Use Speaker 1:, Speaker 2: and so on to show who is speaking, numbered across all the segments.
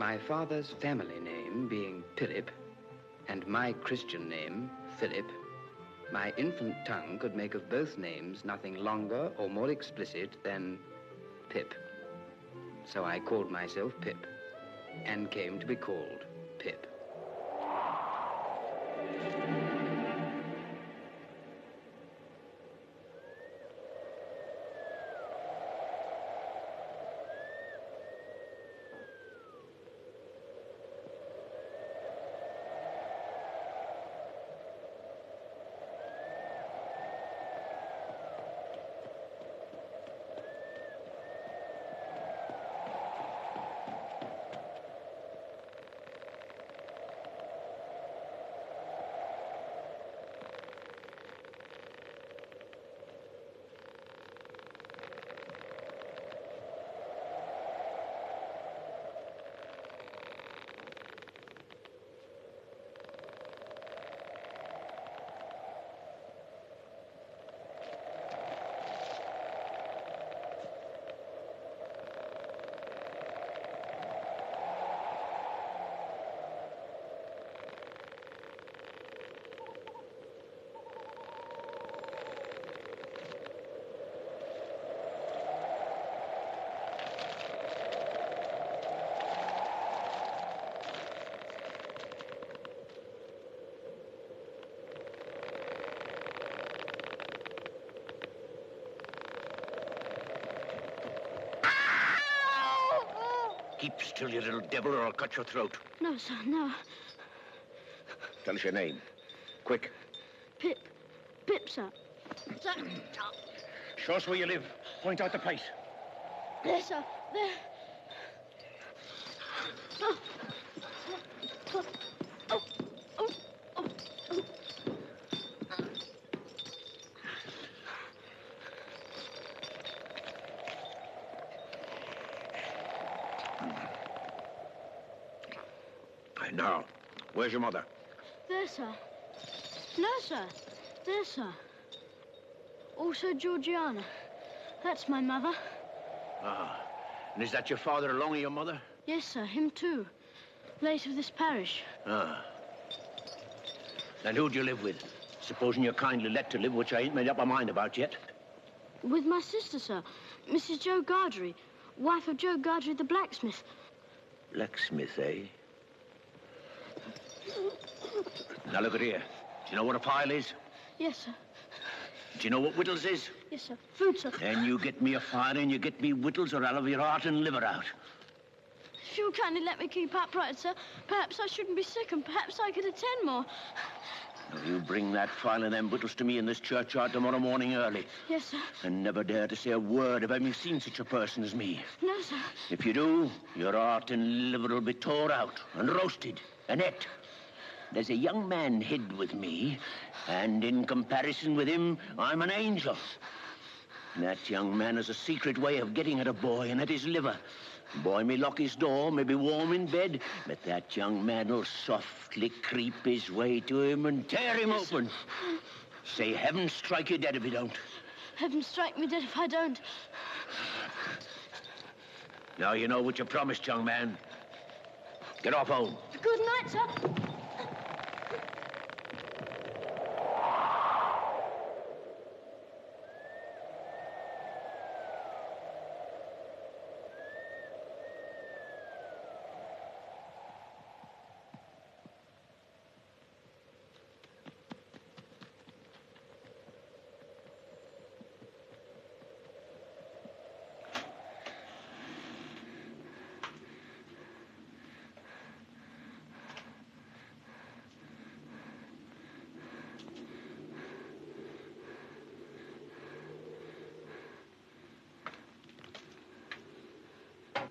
Speaker 1: My father's family name being Philip, and my Christian name, Philip, my infant tongue could make of both names nothing longer or more explicit than Pip. So I called myself Pip, and came to be called Pip.
Speaker 2: Keep still, you little devil, or I'll cut your throat.
Speaker 3: No, sir, no.
Speaker 2: Tell us your name. Quick.
Speaker 3: Pip. Pip, sir. Sir.
Speaker 2: Show us where you live. Point out the place.
Speaker 3: There, sir. There. Oh. Oh. Oh. Oh. Oh. Oh.
Speaker 2: Now, where's your mother?
Speaker 3: There, sir. No, sir. There, sir. Also Georgiana. That's my mother.
Speaker 2: Ah. And is that your father along with your mother?
Speaker 3: Yes, sir. Him too. Late of this parish.
Speaker 2: Ah. And who do you live with? Supposing you're kindly let to live, which I ain't made up my mind about yet.
Speaker 3: With my sister, sir. Mrs. Joe Gargery. Wife of Joe Gargery, the blacksmith.
Speaker 2: Blacksmith, eh? Now, look at here. Do you know what a file is?
Speaker 3: Yes, sir.
Speaker 2: Do you know what whittles is?
Speaker 3: Yes, sir. Food, sir.
Speaker 2: Then you get me a file and you get me whittles, or I'll have your heart and liver out.
Speaker 3: If you'll kindly let me keep upright, sir, perhaps I shouldn't be sick and perhaps I could attend more.
Speaker 2: Now, you bring that file and them whittles to me in this churchyard tomorrow morning early.
Speaker 3: Yes, sir.
Speaker 2: And never dare to say a word of having seen such a person as me.
Speaker 3: No, sir.
Speaker 2: If you do, your heart and liver will be tore out and roasted and ate. There's a young man hid with me, and in comparison with him, I'm an angel. That young man has a secret way of getting at a boy and at his liver. Boy may lock his door, may be warm in bed, but that young man will softly creep his way to him and tear him open. Say, heaven strike you dead if you don't.
Speaker 3: Heaven strike me dead if I don't.
Speaker 2: Now you know what you promised, young man. Get off home.
Speaker 3: Good night, sir.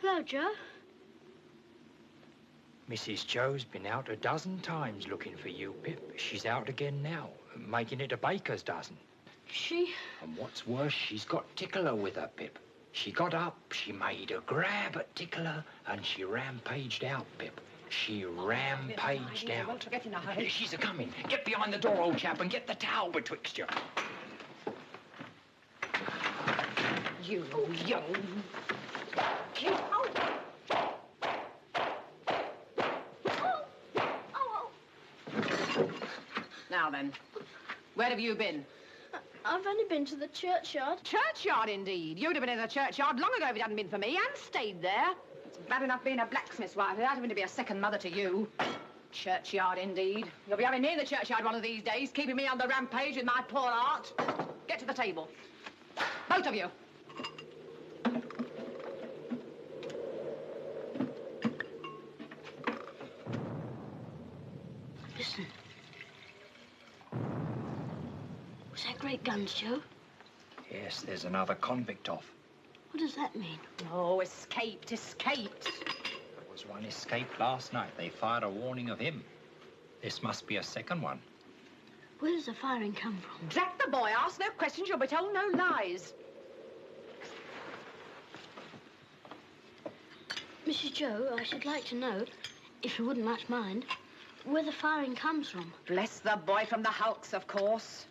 Speaker 3: Hello, Joe.
Speaker 4: Mrs. Joe's been out a dozen times looking for you, Pip. She's out again now, making it a baker's dozen.
Speaker 3: She?
Speaker 4: And what's worse, she's got Tickler with her, Pip. She got up, she made a grab at Tickler, and she rampaged out, Pip. She rampaged out. She's a-coming. Get behind the door, old chap, and get the towel betwixt you.
Speaker 5: You young... Get out! Now then, where have you been?
Speaker 3: I've only been to the churchyard.
Speaker 5: Churchyard, indeed. You'd have been in the churchyard long ago if it hadn't been for me, and stayed there. It's bad enough being a blacksmith's wife without having to be a second mother to you. Churchyard, indeed. You'll be having me in the churchyard one of these days, keeping me on the rampage with my poor art. Get to the table. Both of you.
Speaker 3: Listen. Was that great guns, Joe?
Speaker 4: Yes, there's another convict off.
Speaker 3: What does that mean?
Speaker 5: Oh, escaped, escaped.
Speaker 4: There was one escaped last night. They fired a warning of him. This must be a second one.
Speaker 3: Where does the firing come from?
Speaker 5: Drat the boy. Ask no questions. You'll be told no lies.
Speaker 3: Mrs. Joe, I should like to know, if you wouldn't much mind, where the firing comes from.
Speaker 5: Bless the boy, from the hulks, of course.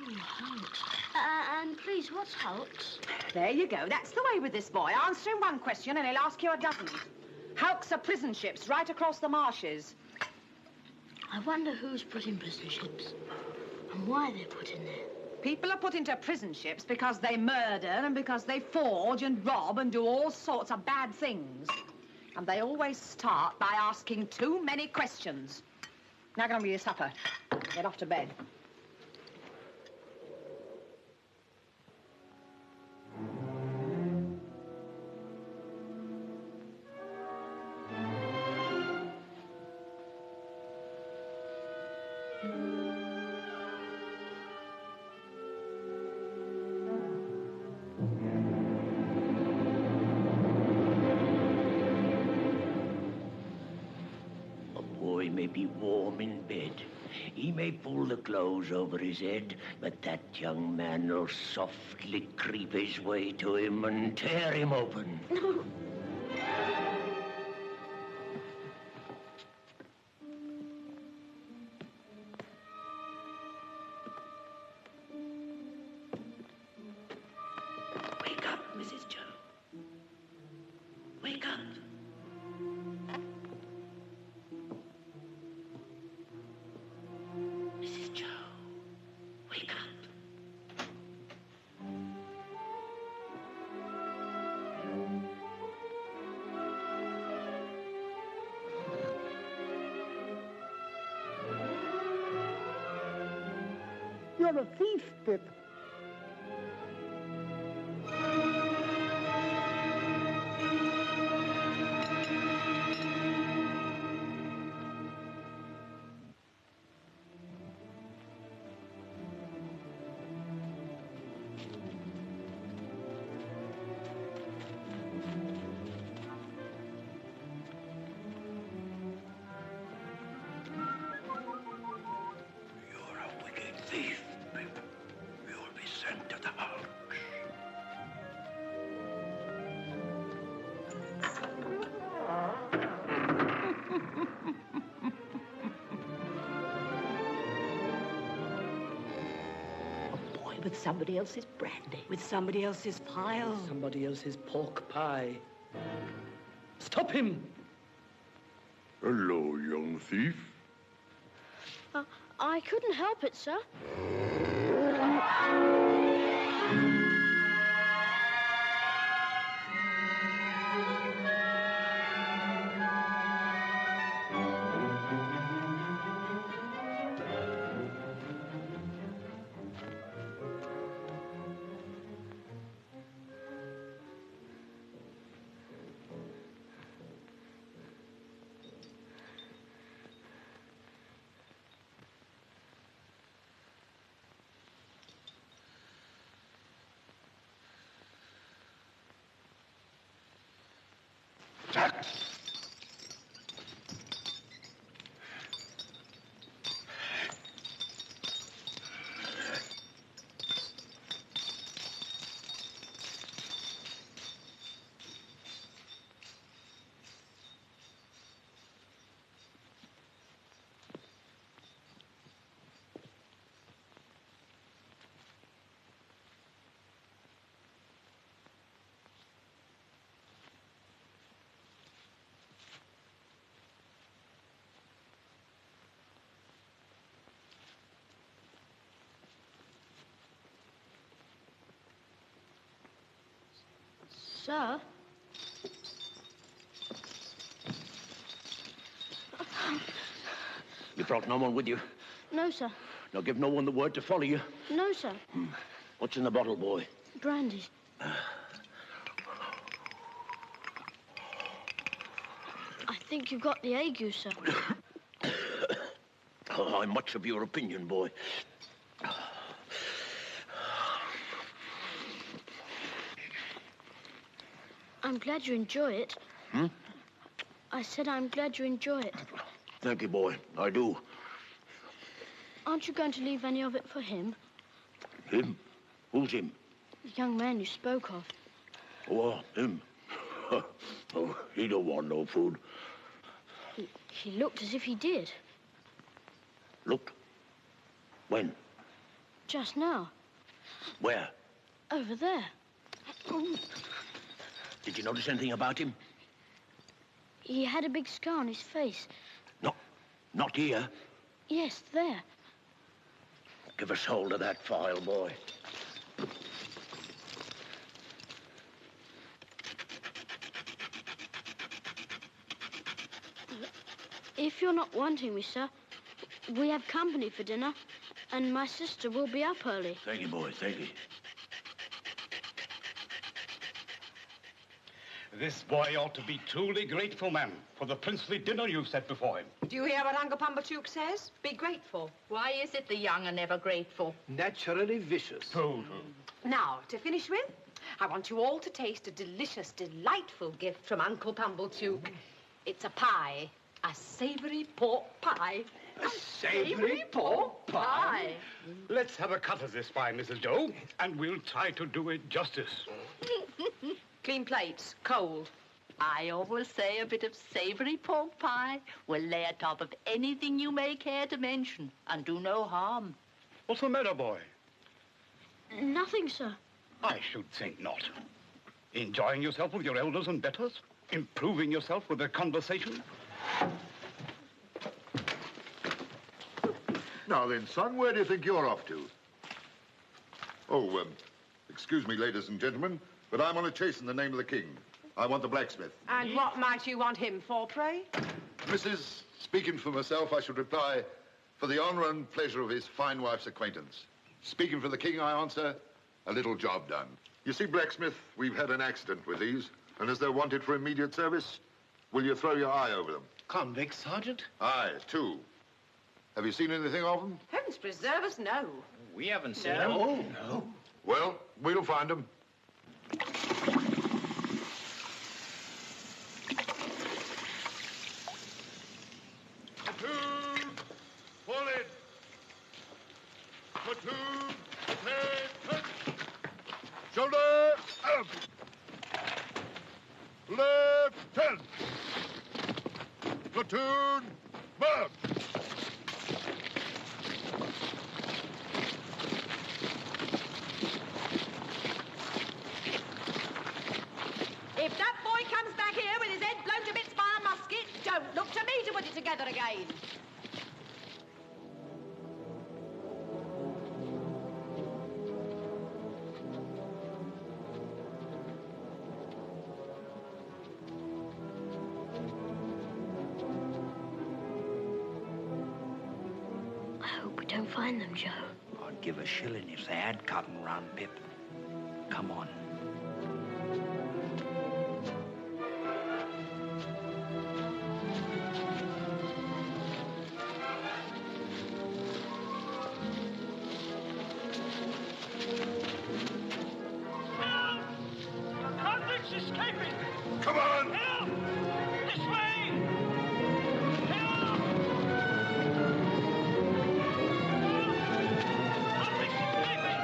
Speaker 3: Oh, hulks. And please, what's hulks?
Speaker 5: There you go. That's the way with this boy. Answer him one question and he'll ask you a dozen. Hulks are prison ships right across the marshes.
Speaker 3: I wonder who's put in prison ships and why they're put in there.
Speaker 5: People are put into prison ships because they murder and because they forge and rob and do all sorts of bad things. And they always start by asking too many questions. Now get on with your supper. Get off to bed.
Speaker 2: May be warm in bed. He may pull the clothes over his head, but that young man will softly creep his way to him and tear him open. Wake up, Mrs. Joe. Wake up.
Speaker 5: You're a thief, Pip.
Speaker 2: Thief, Pip. You'll be sent to the hulks.
Speaker 6: A boy with somebody else's brandy. With somebody else's file.
Speaker 7: Somebody else's pork pie. Stop him!
Speaker 8: Hello, young thief.
Speaker 3: I couldn't help it, sir. Sir?
Speaker 2: You brought no one with you?
Speaker 3: No, sir.
Speaker 2: Now give no one the word to follow you?
Speaker 3: No, sir.
Speaker 2: What's in the bottle, boy?
Speaker 3: Brandy. I think you've got the ague, sir.
Speaker 2: Oh, I'm much of your opinion, boy.
Speaker 3: I'm glad you enjoy it.
Speaker 2: Hmm?
Speaker 3: I said I'm glad you enjoy it.
Speaker 2: Thank you, boy. I do.
Speaker 3: Aren't you going to leave any of it for him?
Speaker 2: Him? Who's him?
Speaker 3: The young man you spoke of.
Speaker 2: Oh, him. Oh, he don't want no food.
Speaker 3: He looked as if he did.
Speaker 2: Looked? When?
Speaker 3: Just now.
Speaker 2: Where?
Speaker 3: Over there.
Speaker 2: Did you notice anything about him?
Speaker 3: He had a big scar on his face.
Speaker 2: No, not here.
Speaker 3: Yes, there.
Speaker 2: Give us hold of that file, boy.
Speaker 3: If you're not wanting me, sir, we have company for dinner, and my sister will be up early.
Speaker 2: Thank you, boy. Thank you.
Speaker 8: This boy ought to be truly grateful, ma'am, for the princely dinner you've set before him.
Speaker 5: Do you hear what Uncle Pumblechook says? Be grateful.
Speaker 6: Why is it the young are never grateful?
Speaker 7: Naturally vicious.
Speaker 5: Now, to finish with, I want you all to taste a delicious, delightful gift from Uncle Pumblechook. It's a pie. A savory pork pie.
Speaker 8: A savory pork pie? Let's have a cut of this pie, Mrs. Doe, and we'll try to do it justice.
Speaker 5: Clean plates, cold.
Speaker 6: I always say a bit of savory pork pie will lay atop of anything you may care to mention and do no harm.
Speaker 8: What's the matter, boy?
Speaker 3: Nothing, sir.
Speaker 8: I should think not. Enjoying yourself with your elders and betters? Improving yourself with their conversation?
Speaker 9: Now then, son, where do you think you're off to? Oh, excuse me, ladies and gentlemen, but I'm on a chase in the name of the king. I want the blacksmith.
Speaker 5: And what might you want him for, pray?
Speaker 9: Mrs., speaking for myself, I should reply, for the honor and pleasure of his fine wife's acquaintance. Speaking for the king, I answer, a little job done. You see, blacksmith, we've had an accident with these, and as they're wanted for immediate service, will you throw your eye over them?
Speaker 7: Convicts, Sergeant?
Speaker 9: Aye, 2. Have you seen anything of them?
Speaker 5: Heavens preserve us, no.
Speaker 7: We haven't seen
Speaker 5: No.
Speaker 7: them. Oh, no.
Speaker 9: Well, we'll find them. Platoon, fall in. Platoon, attention. Shoulder up. Left 10. Platoon, march.
Speaker 5: If that boy comes back here with his head blown to bits by a musket, don't look to me to put it together again.
Speaker 3: I hope we don't find them, Joe.
Speaker 4: I'd give a shilling if they had cut and run, Pip. Come on.
Speaker 8: Convicts escaping!
Speaker 9: Come on!
Speaker 8: Help! This way! Help! Convicts escaping!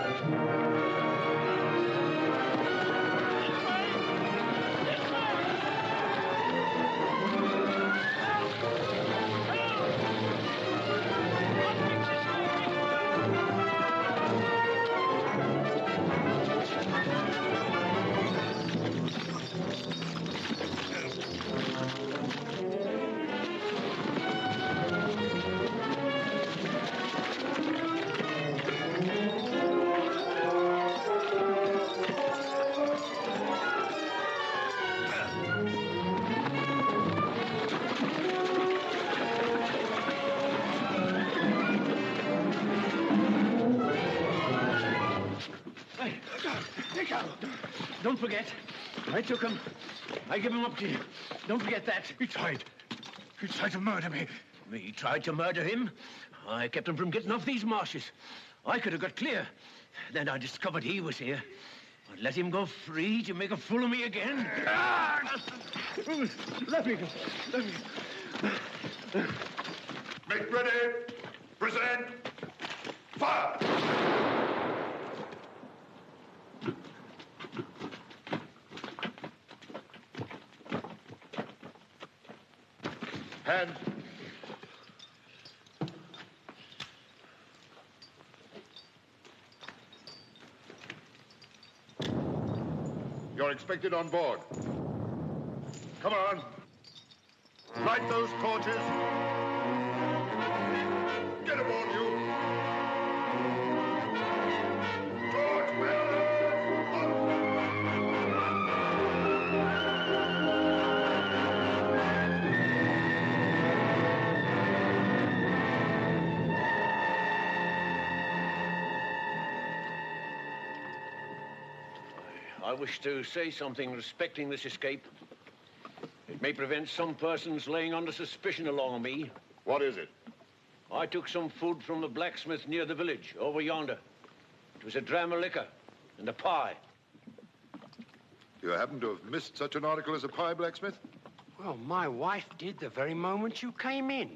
Speaker 2: Hey, go. Don't forget, I took him. I give him up to you. Don't forget that.
Speaker 8: He tried to murder me.
Speaker 2: Me tried to murder him. I kept him from getting off these marshes. I could have got clear. Then I discovered he was here. I let him go free to make a fool of me again.
Speaker 8: Let me go.
Speaker 9: Make ready. Present. Fire! Hands. You're expected on board. Come on. Light those torches. Get aboard, you. Torch
Speaker 2: I wish to say something respecting this escape. It may prevent some persons laying under suspicion along me.
Speaker 9: What is it?
Speaker 2: I took some food from the blacksmith near the village, over yonder. It was a dram of liquor and a pie.
Speaker 9: You happen to have missed such an article as a pie, blacksmith?
Speaker 4: Well, my wife did the very moment you came in.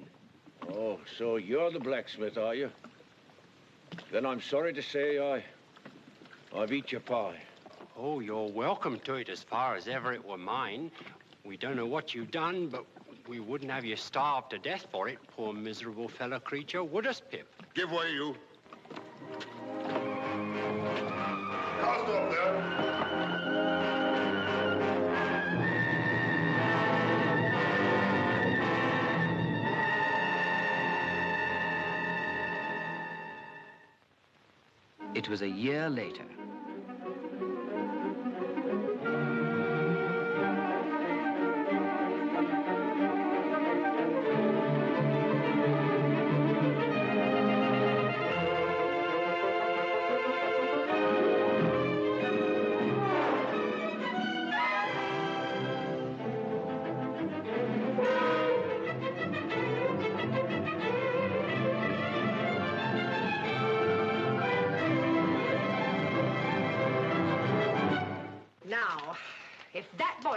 Speaker 2: Oh, so you're the blacksmith, are you? Then I'm sorry to say I've eat your pie.
Speaker 4: Oh, you're welcome to it as far as ever it were mine. We don't know what you've done, but we wouldn't have you starved to death for it, poor miserable fellow creature, would us, Pip?
Speaker 9: Give way, you. Cast off there.
Speaker 1: It was a year later.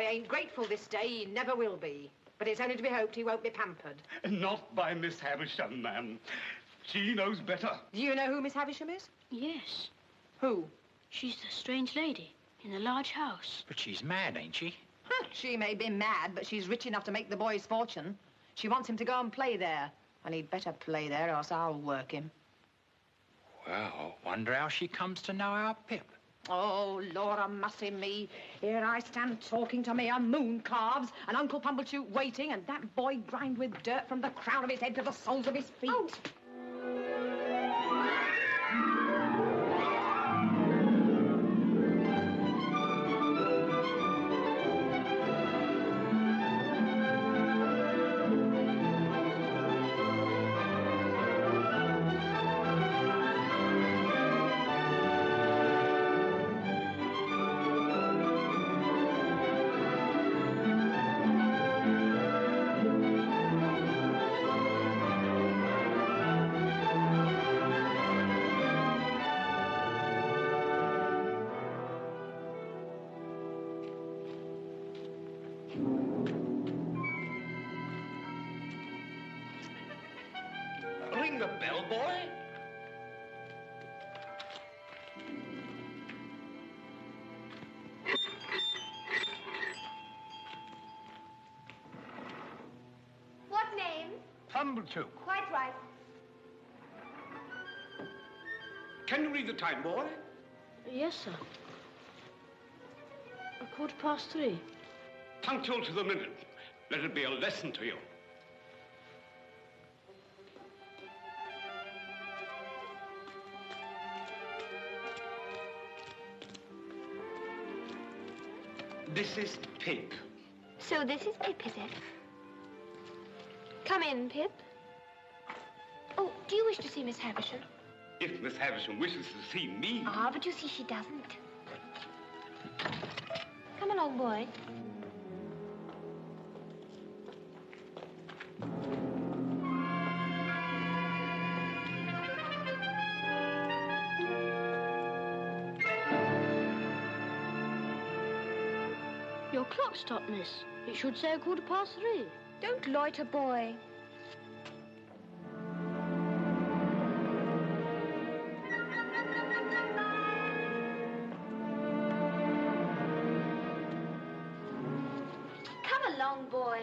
Speaker 5: Ain't grateful this day, he never will be. But it's only to be hoped he won't be pampered.
Speaker 8: Not by Miss Havisham, ma'am. She knows better.
Speaker 5: Do you know who Miss Havisham is?
Speaker 3: Yes.
Speaker 5: Who?
Speaker 3: She's the strange lady in the large house.
Speaker 4: But she's mad, ain't she?
Speaker 5: She may be mad, but she's rich enough to make the boy's fortune. She wants him to go and play there. And he'd better play there, or else I'll work him.
Speaker 4: Well, wonder how she comes to know our Pip.
Speaker 5: Oh, Laura mussy me. Here I stand talking to me on moon calves, and Uncle Pumblechook waiting, and that boy grimed with dirt from the crown of his head to the soles of his feet. Oh.
Speaker 7: Ring the bell, boy.
Speaker 10: What name?
Speaker 8: Pumblechook.
Speaker 10: Quite right.
Speaker 8: Can you read the time, boy?
Speaker 3: Yes, sir. 3:15.
Speaker 8: Punctual to the minute. Let it be a lesson to you. This is Pip.
Speaker 10: So this is Pip, is it? Come in, Pip. Oh, do you wish to see Miss Havisham?
Speaker 8: If Miss Havisham wishes to see me...
Speaker 10: Ah, but you see, she doesn't. Come along, boy.
Speaker 3: Your clock stopped, miss. It should say 3:15.
Speaker 10: Don't loiter, boy. Come along, boy.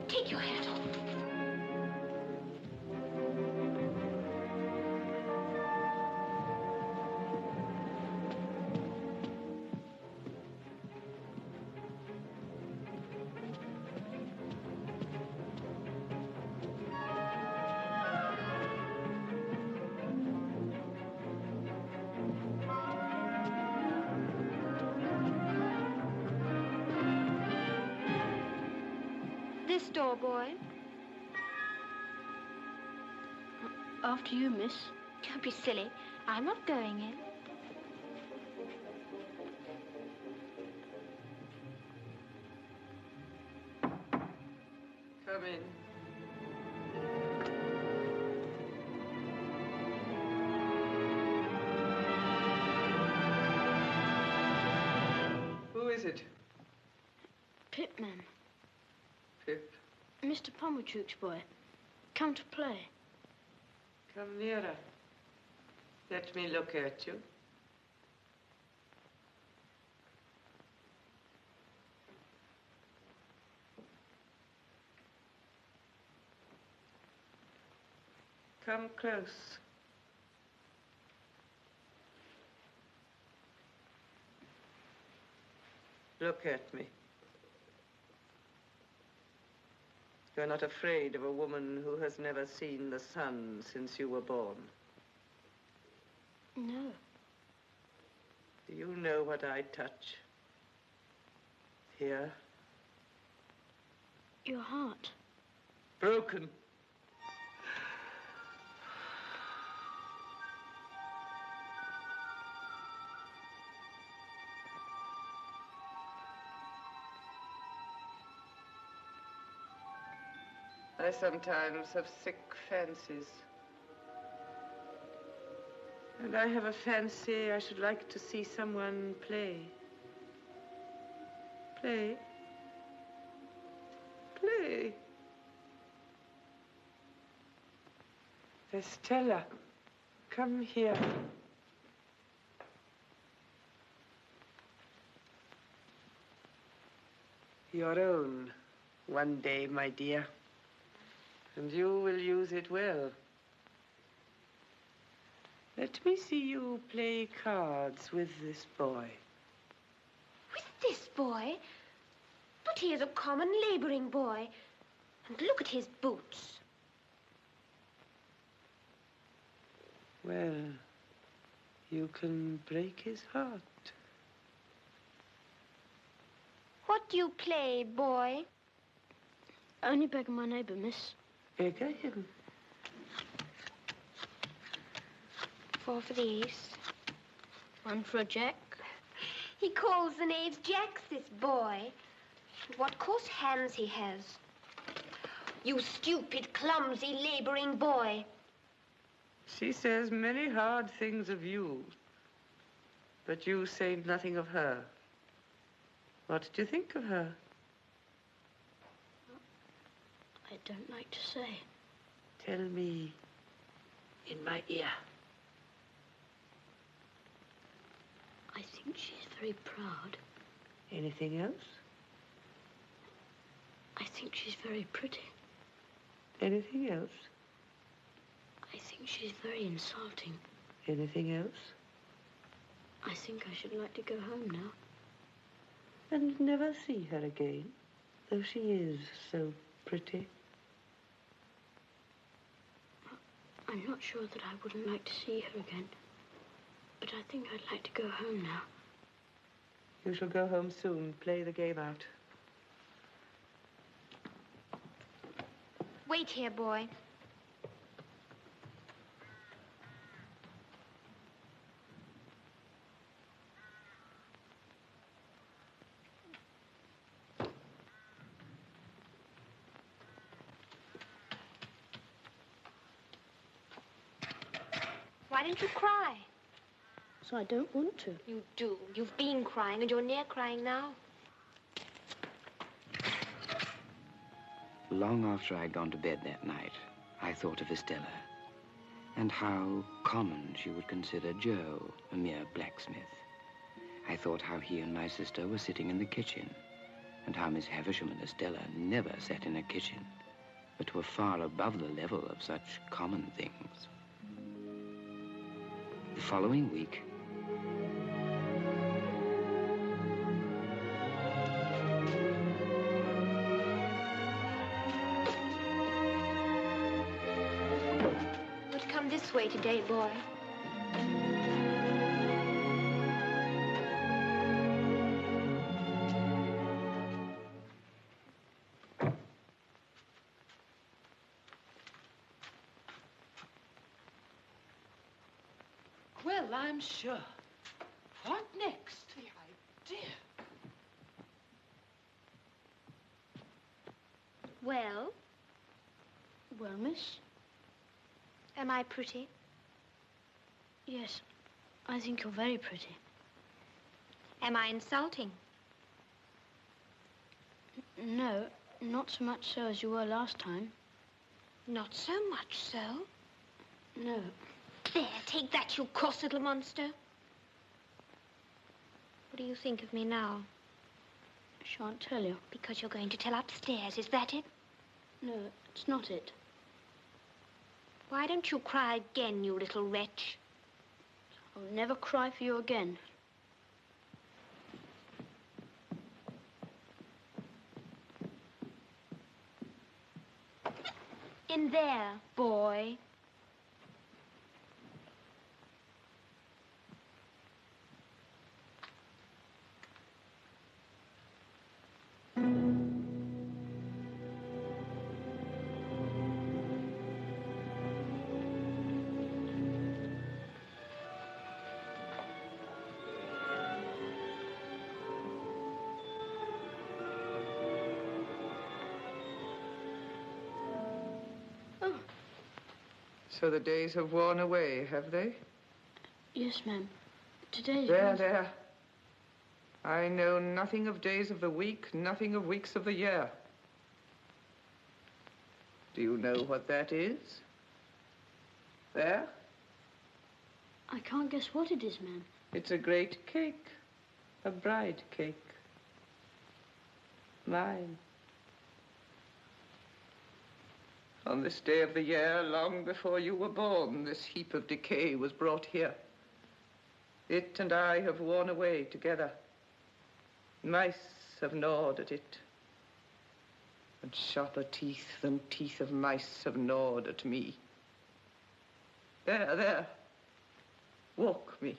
Speaker 10: Take your hat off. This door, boy.
Speaker 3: After you, miss.
Speaker 10: Don't be silly. I'm not going in.
Speaker 11: Come in. Who is it?
Speaker 3: Pip, ma'am.
Speaker 11: Pip.
Speaker 3: Mr. Pumblechook's boy. Come to play.
Speaker 11: Come nearer. Let me look at you. Come close. Look at me. You're not afraid of a woman who has never seen the sun since you were born.
Speaker 3: No.
Speaker 11: Do you know what I touch? Here?
Speaker 3: Your heart.
Speaker 11: Broken. I sometimes have sick fancies. And I have a fancy I should like to see someone play. Play. Play. Estella, come here. Your own, one day, my dear. And you will use it well. Let me see you play cards with this boy.
Speaker 10: With this boy? But he is a common laboring boy. And look at his boots.
Speaker 11: Well, you can break his heart.
Speaker 10: What do you play, boy?
Speaker 3: Only begging my neighbour, miss.
Speaker 11: Beggar him.
Speaker 10: 4 for the ace.
Speaker 3: 1 for a jack.
Speaker 10: He calls the knaves jacks, this boy. And what coarse hands he has. You stupid, clumsy, laboring boy.
Speaker 11: She says many hard things of you, but you say nothing of her. What did you think of her?
Speaker 3: I don't like to say.
Speaker 11: Tell me in my ear.
Speaker 3: I think she's very proud.
Speaker 11: Anything else?
Speaker 3: I think she's very pretty.
Speaker 11: Anything else?
Speaker 3: I think she's very insulting.
Speaker 11: Anything else?
Speaker 3: I think I should like to go home now.
Speaker 11: And never see her again, though she is so pretty.
Speaker 3: I'm not sure that I wouldn't like to see her again, but I think I'd like to go home now.
Speaker 11: You shall go home soon. Play the game out.
Speaker 10: Wait here, boy. Why don't you cry?
Speaker 3: So I don't want to.
Speaker 10: You do. You've been crying, and you're near crying now.
Speaker 1: Long after I'd gone to bed that night, I thought of Estella, and how common she would consider Joe, a mere blacksmith. I thought how he and my sister were sitting in the kitchen, and how Miss Havisham and Estella never sat in a kitchen, but were far above the level of such common things. The following week,
Speaker 10: Would come this way today, boy.
Speaker 11: Well, I'm sure. What next? The idea.
Speaker 10: Well,
Speaker 3: Well, miss?
Speaker 10: am I pretty?
Speaker 3: Yes, I think you're very pretty.
Speaker 10: Am I insulting?
Speaker 3: No, not so much so as you were last time.
Speaker 10: Not so much so.
Speaker 3: No.
Speaker 10: There, take that, you coarse little monster. What do you think of me now?
Speaker 3: I shan't tell you.
Speaker 10: Because you're going to tell upstairs, is that it?
Speaker 3: No, it's not it.
Speaker 10: Why don't you cry again, you little wretch?
Speaker 3: I'll never cry for you again.
Speaker 10: In there, boy.
Speaker 11: So the days have worn away, have they?
Speaker 3: Yes, ma'am. Today.
Speaker 11: There. I know nothing of days of the week, nothing of weeks of the year. Do you know what that is? There?
Speaker 3: I can't guess what it is, ma'am.
Speaker 11: It's a great cake. A bride cake. Mine. On this day of the year, long before you were born, this heap of decay was brought here. It and I have worn away together. Mice have gnawed at it. And sharper teeth than teeth of mice have gnawed at me. There. Walk me.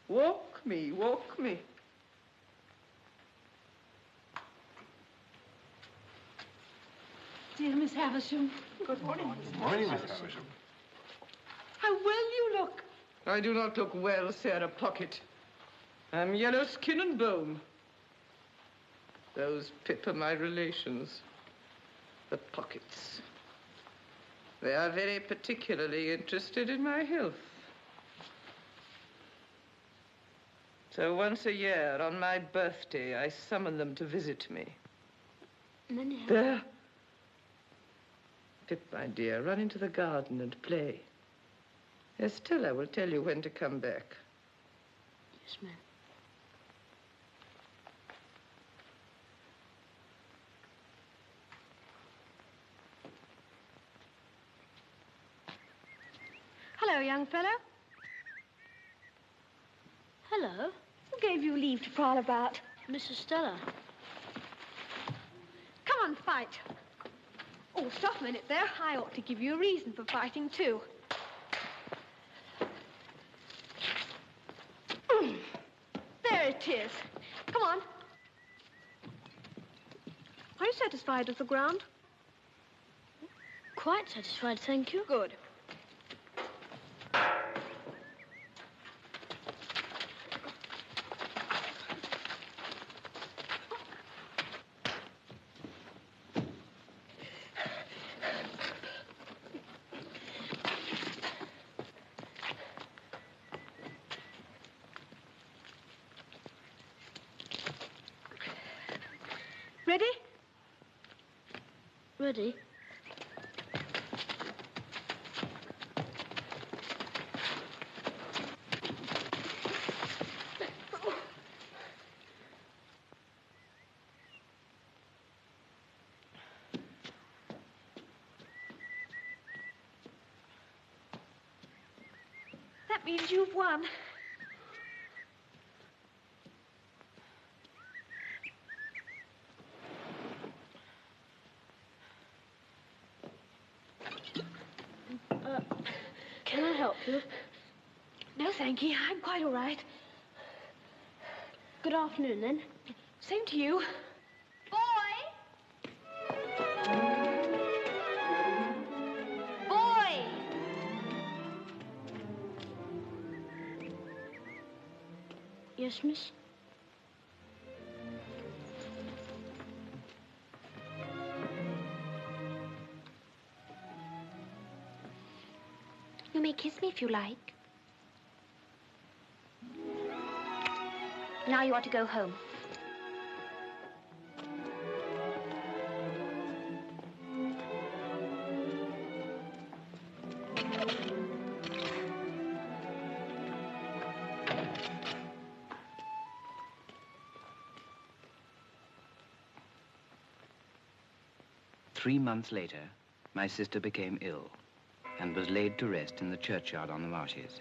Speaker 11: Walk me, walk me.
Speaker 5: Dear Miss Havisham.
Speaker 11: Good morning.
Speaker 9: Good morning, Miss Havisham.
Speaker 5: How well you look.
Speaker 11: I do not look well, Sarah Pocket. I'm yellow skin and bone. Those Pip are my relations. The Pockets. They are very particularly interested in my health. So once a year, on my birthday, I summon them to visit me.
Speaker 3: Many have...
Speaker 11: There. Pip, my dear, run into the garden and play. Estella will tell you when to come back.
Speaker 3: Yes, ma'am.
Speaker 10: Hello, young fellow.
Speaker 3: Hello,
Speaker 10: Who gave you leave to prowl about?
Speaker 3: Mrs. Stella.
Speaker 10: Come on, fight. Oh, stop a minute there. I ought to give you a reason for fighting, too. There it is. Come on. Are you satisfied with the ground?
Speaker 3: Quite satisfied, thank you.
Speaker 10: Good.
Speaker 5: Ready?
Speaker 3: Ready?
Speaker 5: That means you've won.
Speaker 3: Can I help you?
Speaker 5: No, thank you. I'm quite all right.
Speaker 3: Good afternoon, then.
Speaker 5: Same to you.
Speaker 3: Yes, miss?
Speaker 10: You may kiss me if you like. Now you ought to go home.
Speaker 1: 3 months later, my sister became ill and was laid to rest in the churchyard on the marshes.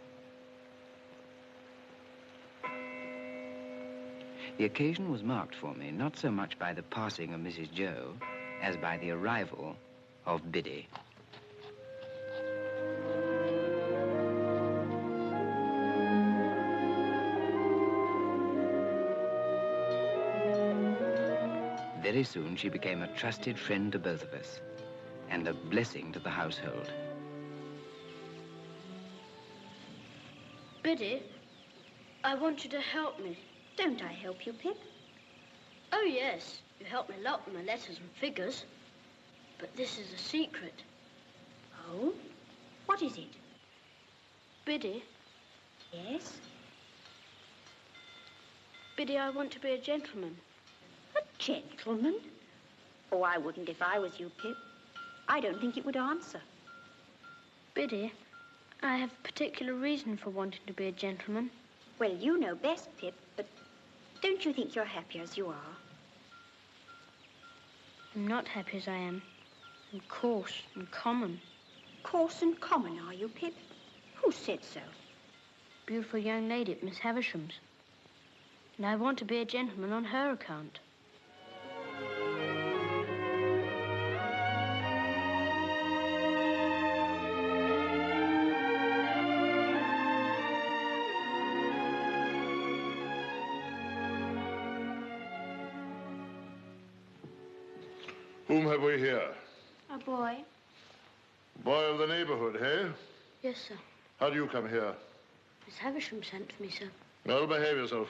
Speaker 1: The occasion was marked for me not so much by the passing of Mrs. Joe as by the arrival of Biddy. Very soon she became a trusted friend to both of us and a blessing to the household.
Speaker 3: Biddy, I want you to help me.
Speaker 10: Don't I help you, Pip?
Speaker 3: Oh, yes. You help me a lot with my letters and figures. But this is a secret.
Speaker 10: Oh? What is it?
Speaker 3: Biddy.
Speaker 10: Yes?
Speaker 3: Biddy, I want to be a gentleman.
Speaker 10: A gentleman? Oh, I wouldn't if I was you, Pip. I don't think it would answer.
Speaker 3: Biddy, I have a particular reason for wanting to be a gentleman.
Speaker 10: Well, you know best, Pip, but don't you think you're happy as you are?
Speaker 3: I'm not happy as I am. I'm coarse and common.
Speaker 10: Coarse and common, are you, Pip? Who said so?
Speaker 3: Beautiful young lady at Miss Havisham's. And I want to be a gentleman on her account.
Speaker 9: Whom have we here?
Speaker 3: A boy.
Speaker 9: Boy of the neighborhood, eh?
Speaker 3: Yes, sir.
Speaker 9: How do you come here?
Speaker 3: Miss Havisham sent for me, sir.
Speaker 9: Well, behave yourself.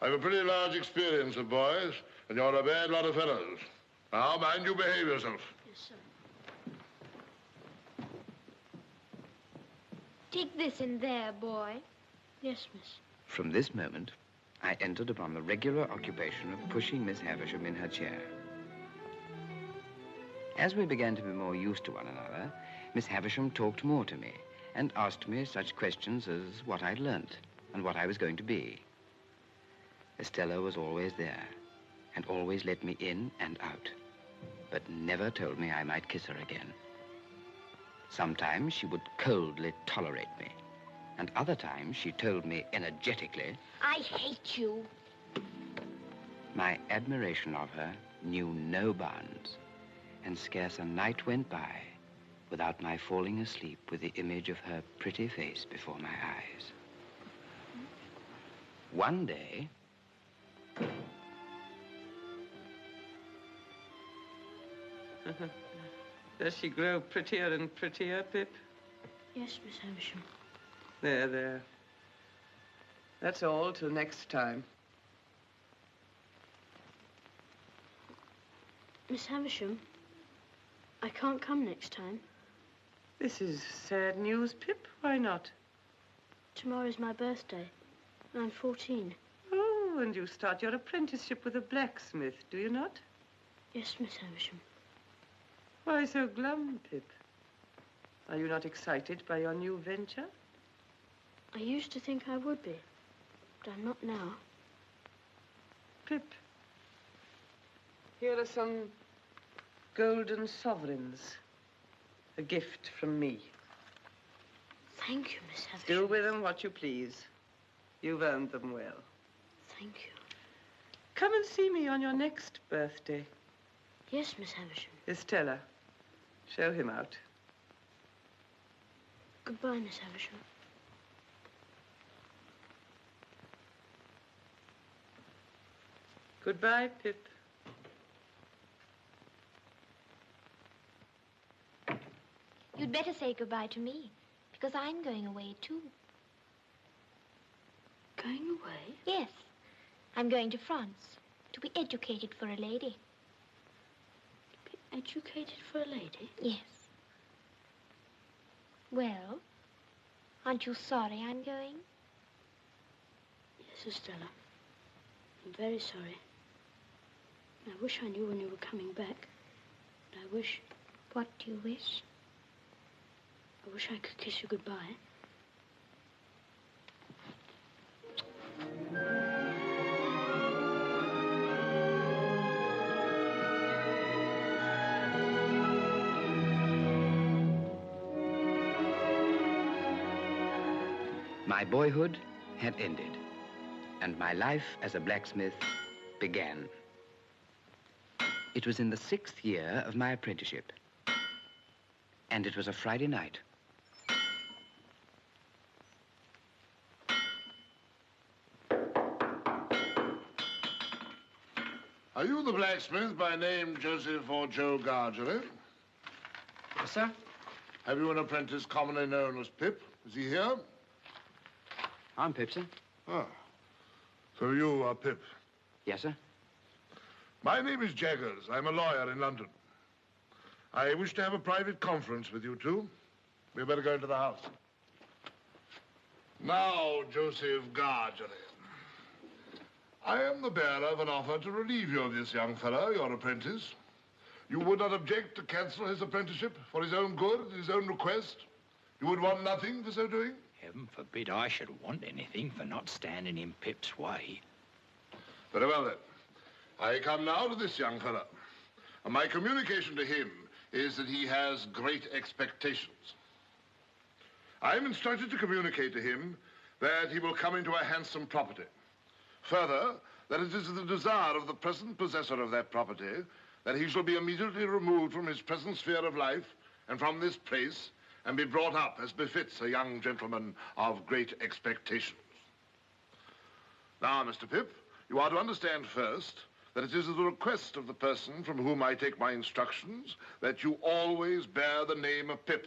Speaker 9: I've a pretty large experience of boys, and you're a bad lot of fellows. Now, mind you behave yourself.
Speaker 3: Yes, sir.
Speaker 10: Take this in there, boy.
Speaker 3: Yes, miss.
Speaker 1: From this moment, I entered upon the regular occupation of pushing Miss Havisham in her chair. As we began to be more used to one another, Miss Havisham talked more to me and asked me such questions as what I'd learnt and what I was going to be. Estella was always there and always let me in and out, but never told me I might kiss her again. Sometimes she would coldly tolerate me, and other times she told me energetically,
Speaker 10: I hate you.
Speaker 1: My admiration of her knew no bounds, and scarce a night went by without my falling asleep with the image of her pretty face before my eyes. One day,
Speaker 11: Does she grow prettier and prettier, Pip?
Speaker 3: Yes, Miss Havisham.
Speaker 11: There, there. That's all till next time.
Speaker 3: Miss Havisham, I can't come next time.
Speaker 11: This is sad news, Pip. Why not?
Speaker 3: Tomorrow's my birthday. I'm 14.
Speaker 11: Oh, and you start your apprenticeship with a blacksmith, do you not?
Speaker 3: Yes, Miss Havisham.
Speaker 11: Why so glum, Pip? Are you not excited by your new venture?
Speaker 3: I used to think I would be, but I'm not now.
Speaker 11: Pip, here are some golden sovereigns. A gift from me.
Speaker 3: Thank you, Miss Havisham.
Speaker 11: Do with them what you please. You've earned them well.
Speaker 3: Thank you.
Speaker 11: Come and see me on your next birthday.
Speaker 3: Yes, Miss Havisham.
Speaker 11: Estella, show him out.
Speaker 3: Goodbye, Miss Havisham.
Speaker 11: Goodbye, Pip.
Speaker 10: You'd better say goodbye to me, because I'm going away too.
Speaker 3: Going away?
Speaker 10: Yes. I'm going to France to be educated for a lady.
Speaker 3: Be educated for a lady?
Speaker 10: Yes. Well, aren't you sorry I'm going?
Speaker 3: Yes, Estella. I'm very sorry. I wish I knew when you were coming back. But I wish...
Speaker 10: What do you wish?
Speaker 3: I wish I could kiss you goodbye.
Speaker 1: My boyhood had ended, and my life as a blacksmith began. It was in the 6th year of my apprenticeship, and it was a Friday night.
Speaker 12: Are you the blacksmith by name Joseph or Joe Gargery?
Speaker 1: Yes, sir.
Speaker 12: Have you an apprentice commonly known as Pip? Is he here?
Speaker 1: I'm Pip, sir.
Speaker 12: Ah, so you are Pip.
Speaker 1: Yes, sir.
Speaker 12: My name is Jaggers. I'm a lawyer in London. I wish to have a private conference with you two. We'd better go into the house. Now, Joseph Gargery, I am the bearer of an offer to relieve you of this young fellow, your apprentice. You would not object to cancel his apprenticeship for his own good, at his own request? You would want nothing for so doing?
Speaker 4: Heaven forbid I should want anything for not standing in Pip's way.
Speaker 12: Very well, then. I come now to this young fellow. And my communication to him is that he has great expectations. I am instructed to communicate to him that he will come into a handsome property. Further, that it is the desire of the present possessor of that property that he shall be immediately removed from his present sphere of life and from this place and be brought up as befits a young gentleman of great expectations. Now, Mr. Pip, you are to understand first that it is at the request of the person from whom I take my instructions that you always bear the name of Pip.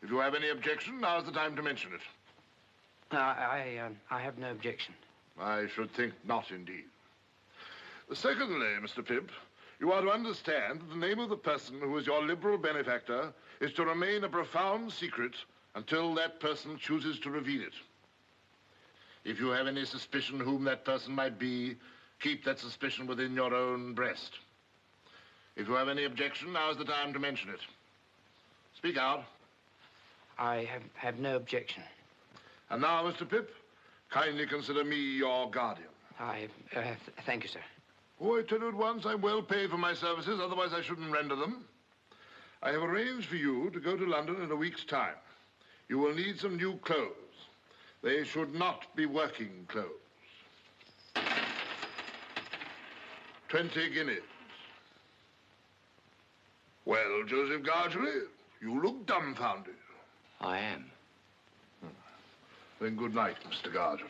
Speaker 12: If you have any objection, now's the time to mention it.
Speaker 1: I have no objection.
Speaker 12: I should think not, indeed. Secondly, Mr. Pip, you are to understand that the name of the person who is your liberal benefactor is to remain a profound secret until that person chooses to reveal it. If you have any suspicion whom that person might be, keep that suspicion within your own breast. If you have any objection, now's the time to mention it. Speak out.
Speaker 1: I have no objection.
Speaker 12: And now, Mr. Pip, kindly consider me your guardian.
Speaker 1: Thank you, sir.
Speaker 12: Oh, I tell you at once, I'm well paid for my services, otherwise I shouldn't render them. I have arranged for you to go to London in a week's time. You will need some new clothes. They should not be working clothes. 20 guineas. Well, Joseph Gargery, you look dumbfounded.
Speaker 4: I am.
Speaker 12: Then good night, Mr. Gargery.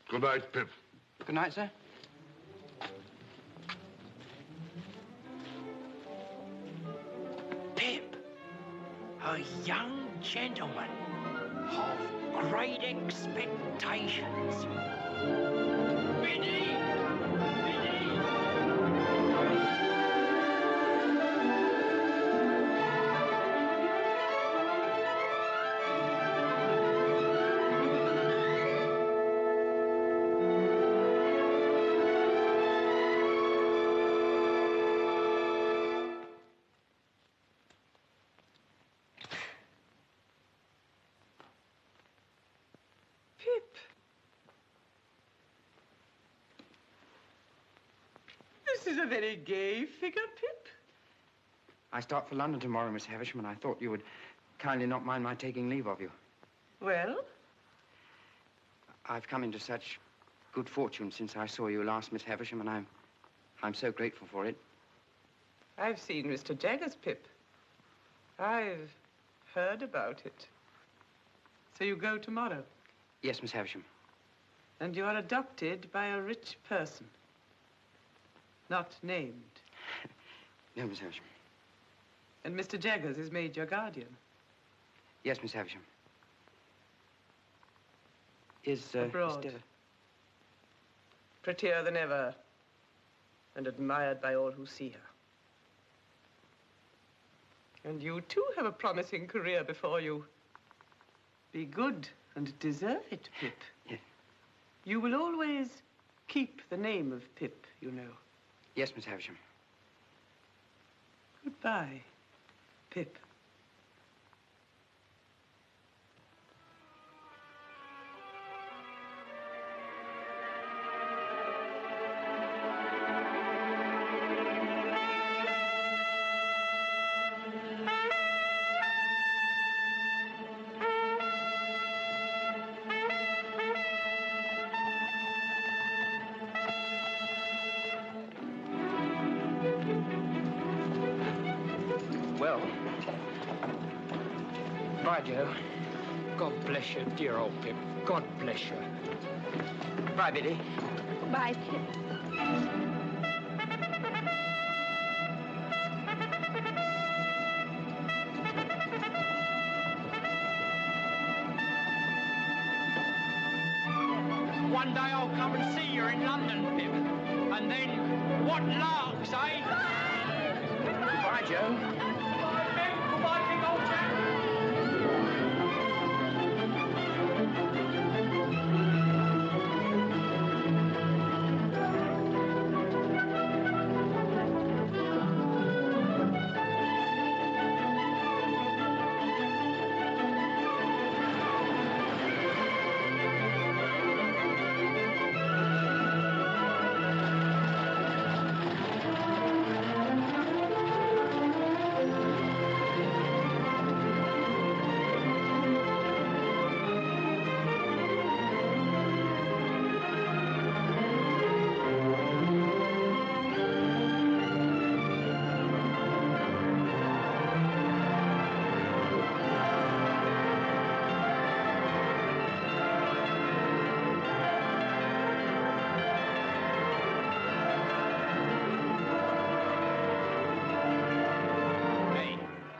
Speaker 12: Good night, Pip.
Speaker 1: Good night, sir.
Speaker 4: Pip, a young gentleman of great expectations. Biddy!
Speaker 11: This is a very gay figure, Pip.
Speaker 1: I start for London tomorrow, Miss Havisham, and I thought you would kindly not mind my taking leave of you.
Speaker 11: Well?
Speaker 1: I've come into such good fortune since I saw you last, Miss Havisham, and I'm so grateful for it.
Speaker 11: I've seen Mr. Jaggers, Pip. I've heard about it. So you go tomorrow?
Speaker 1: Yes, Miss Havisham.
Speaker 11: And you are adopted by a rich person. Not named.
Speaker 1: No, Miss Havisham.
Speaker 11: And Mr. Jaggers is made your guardian.
Speaker 1: Yes, Miss Havisham. Is,
Speaker 11: abroad.
Speaker 1: Mr.
Speaker 11: Prettier than ever, and admired by all who see her. And you, too, have a promising career before you. Be good and deserve it, Pip.
Speaker 1: Yes.
Speaker 11: You will always keep the name of Pip, you know.
Speaker 1: Yes, Miss Havisham.
Speaker 11: Goodbye, Pip.
Speaker 4: Well, bye, Joe. God bless you, dear old Pip. God bless you. Bye, Biddy.
Speaker 10: Bye, Pip.
Speaker 4: One day I'll come and see you in London, Pip. And then, what larks, eh? Goodbye, Joe. Goodbye, Pip. Goodbye, big old chap.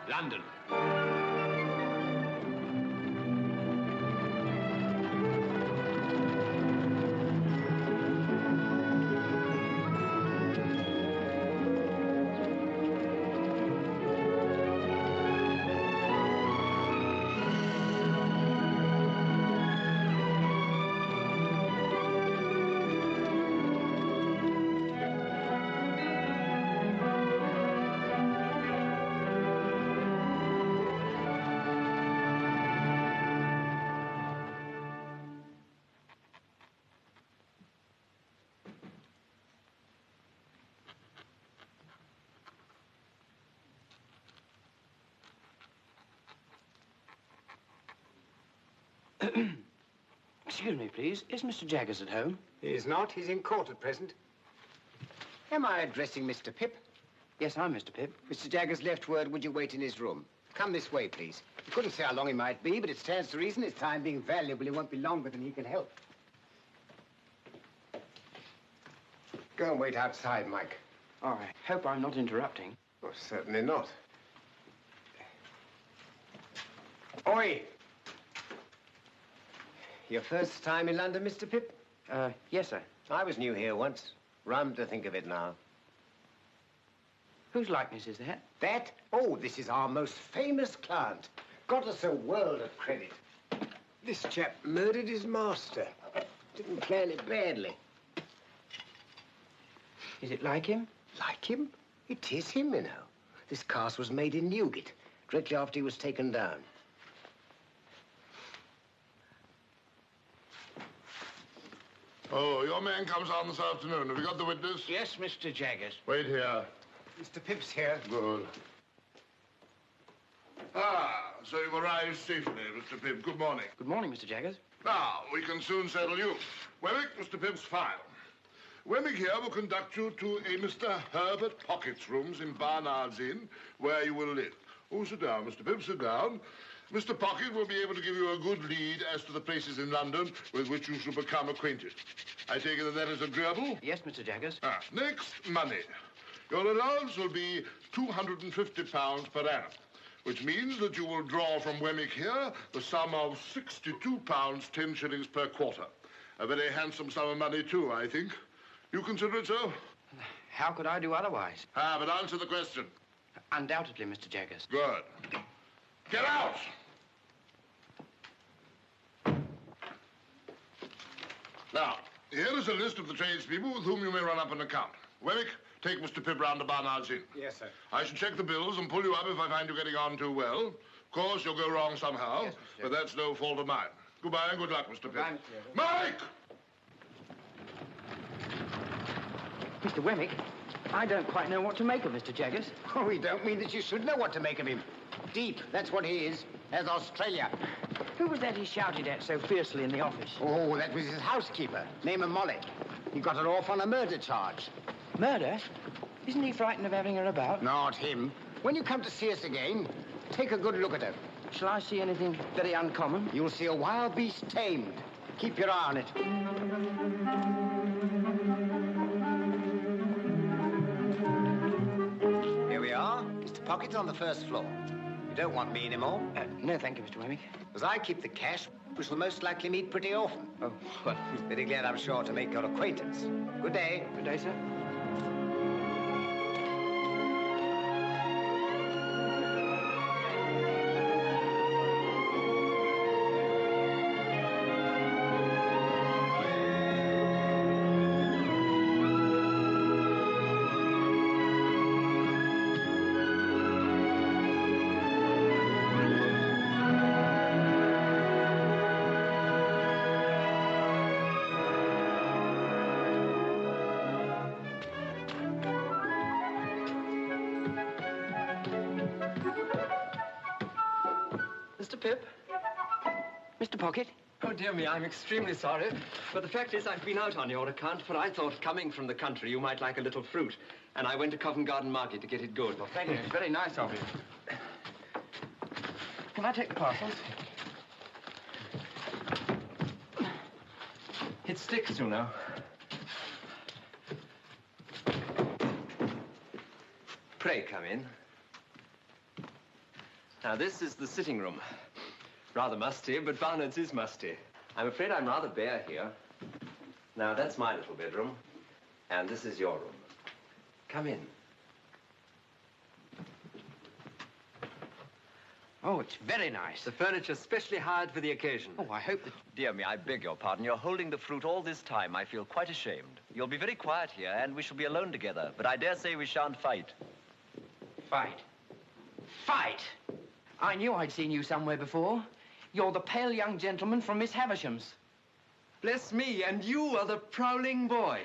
Speaker 4: London.
Speaker 1: Excuse me, please. Is Mr. Jaggers at home?
Speaker 13: He is not. He's in court at present. Am I addressing Mr. Pip?
Speaker 1: Yes, I'm Mr. Pip.
Speaker 13: Mr. Jaggers left word, would you wait in his room? Come this way, please. He couldn't say how long he might be, but it stands to reason his time being valuable, he won't be longer than he can help. Go and wait outside, Mike.
Speaker 1: All right. Hope I'm not interrupting.
Speaker 13: Oh, certainly not. Oi! Your first time in London, Mr. Pip?
Speaker 1: Yes, sir.
Speaker 13: I was new here once. Rum to think of it now.
Speaker 1: Whose likeness is that?
Speaker 13: That? Oh, this is our most famous client. Got us a world of credit. This chap murdered his master. Didn't plan it badly.
Speaker 1: Is it like him?
Speaker 13: Like him? It is him, you know. This cast was made in Newgate, directly after he was taken down.
Speaker 12: Oh, your man comes on this afternoon. Have you got the witness?
Speaker 13: Yes, Mr. Jaggers.
Speaker 12: Wait here.
Speaker 13: Mr. Pip's here.
Speaker 12: Good. Ah, so you've arrived safely, Mr. Pip. Good morning.
Speaker 1: Good morning, Mr. Jaggers.
Speaker 12: Now, we can soon settle you. Wemmick, Mr. Pip's file. Wemmick here will conduct you to a Mr. Herbert Pocket's rooms in Barnard's Inn, where you will live. Oh, sit down, Mr. Pip, sit down. Mr. Pocket will be able to give you a good lead as to the places in London with which you shall become acquainted. I take it that is agreeable?
Speaker 1: Yes, Mr. Jaggers.
Speaker 12: Ah, next, money. Your allowance will be £250 per annum, which means that you will draw from Wemmick here the sum of £62, 10 shillings per quarter. A very handsome sum of money, too, I think. You consider it so?
Speaker 1: How could I do otherwise?
Speaker 12: Ah, but answer the question.
Speaker 1: Undoubtedly, Mr. Jaggers.
Speaker 12: Good. Get out! Now, here is a list of the tradespeople with whom you may run up an account. Wemmick, take Mr. Pip round to Barnard's Inn.
Speaker 13: Yes, sir.
Speaker 12: I shall check the bills and pull you up if I find you getting on too well. Of course, you'll go wrong somehow,
Speaker 1: yes,
Speaker 12: but that's no fault of mine. Goodbye and good luck, Mr.
Speaker 1: Goodbye,
Speaker 12: Pip.
Speaker 1: Mr.
Speaker 12: Mike!
Speaker 1: Mr. Wemmick, I don't quite know what to make of Mr. Jaggers.
Speaker 13: Oh, we don't mean that you should know what to make of him. Deep, that's what he is, as Australia.
Speaker 1: Who was that he shouted at so fiercely in the office?
Speaker 13: Oh, that was his housekeeper, name of Molly. He got her off on a murder charge.
Speaker 1: Murder? Isn't he frightened of having her about?
Speaker 13: Not him. When you come to see us again, take a good look at her.
Speaker 1: Shall I see anything very uncommon?
Speaker 13: You'll see a wild beast tamed. Keep your eye on it. Here we are. Mr. Pocket's on the first floor. You don't want me anymore?
Speaker 1: No, thank you, Mr. Wemmick.
Speaker 13: As I keep the cash, we shall most likely meet pretty often.
Speaker 1: Oh, well.
Speaker 13: Very glad, I'm sure, to make your acquaintance. Good day.
Speaker 1: Good day, sir. Mr. Pip? Mr. Pocket?
Speaker 14: Oh, dear me, I'm extremely sorry. But the fact is, I've been out on your account, for I thought, coming from the country, you might like a little fruit. And I went to Covent Garden Market to get it good.
Speaker 1: Well, thank you. It's very nice of you. Can I take the parcels?
Speaker 14: It sticks, you know. Pray come in. Now, this is the sitting room. Rather musty, but Barnard's is musty. I'm afraid I'm rather bare here. Now, that's my little bedroom, and this is your room. Come in.
Speaker 1: Oh, it's very nice.
Speaker 14: The furniture's specially hired for the occasion.
Speaker 1: Oh, I hope that...
Speaker 15: Dear me, I beg your pardon. You're holding the fruit all this time. I feel quite ashamed. You'll be very quiet here, and we shall be alone together. But I dare say we shan't fight.
Speaker 1: Fight? Fight? I knew I'd seen you somewhere before. You're the pale young gentleman from Miss Havisham's.
Speaker 14: Bless me, and you are the prowling boy.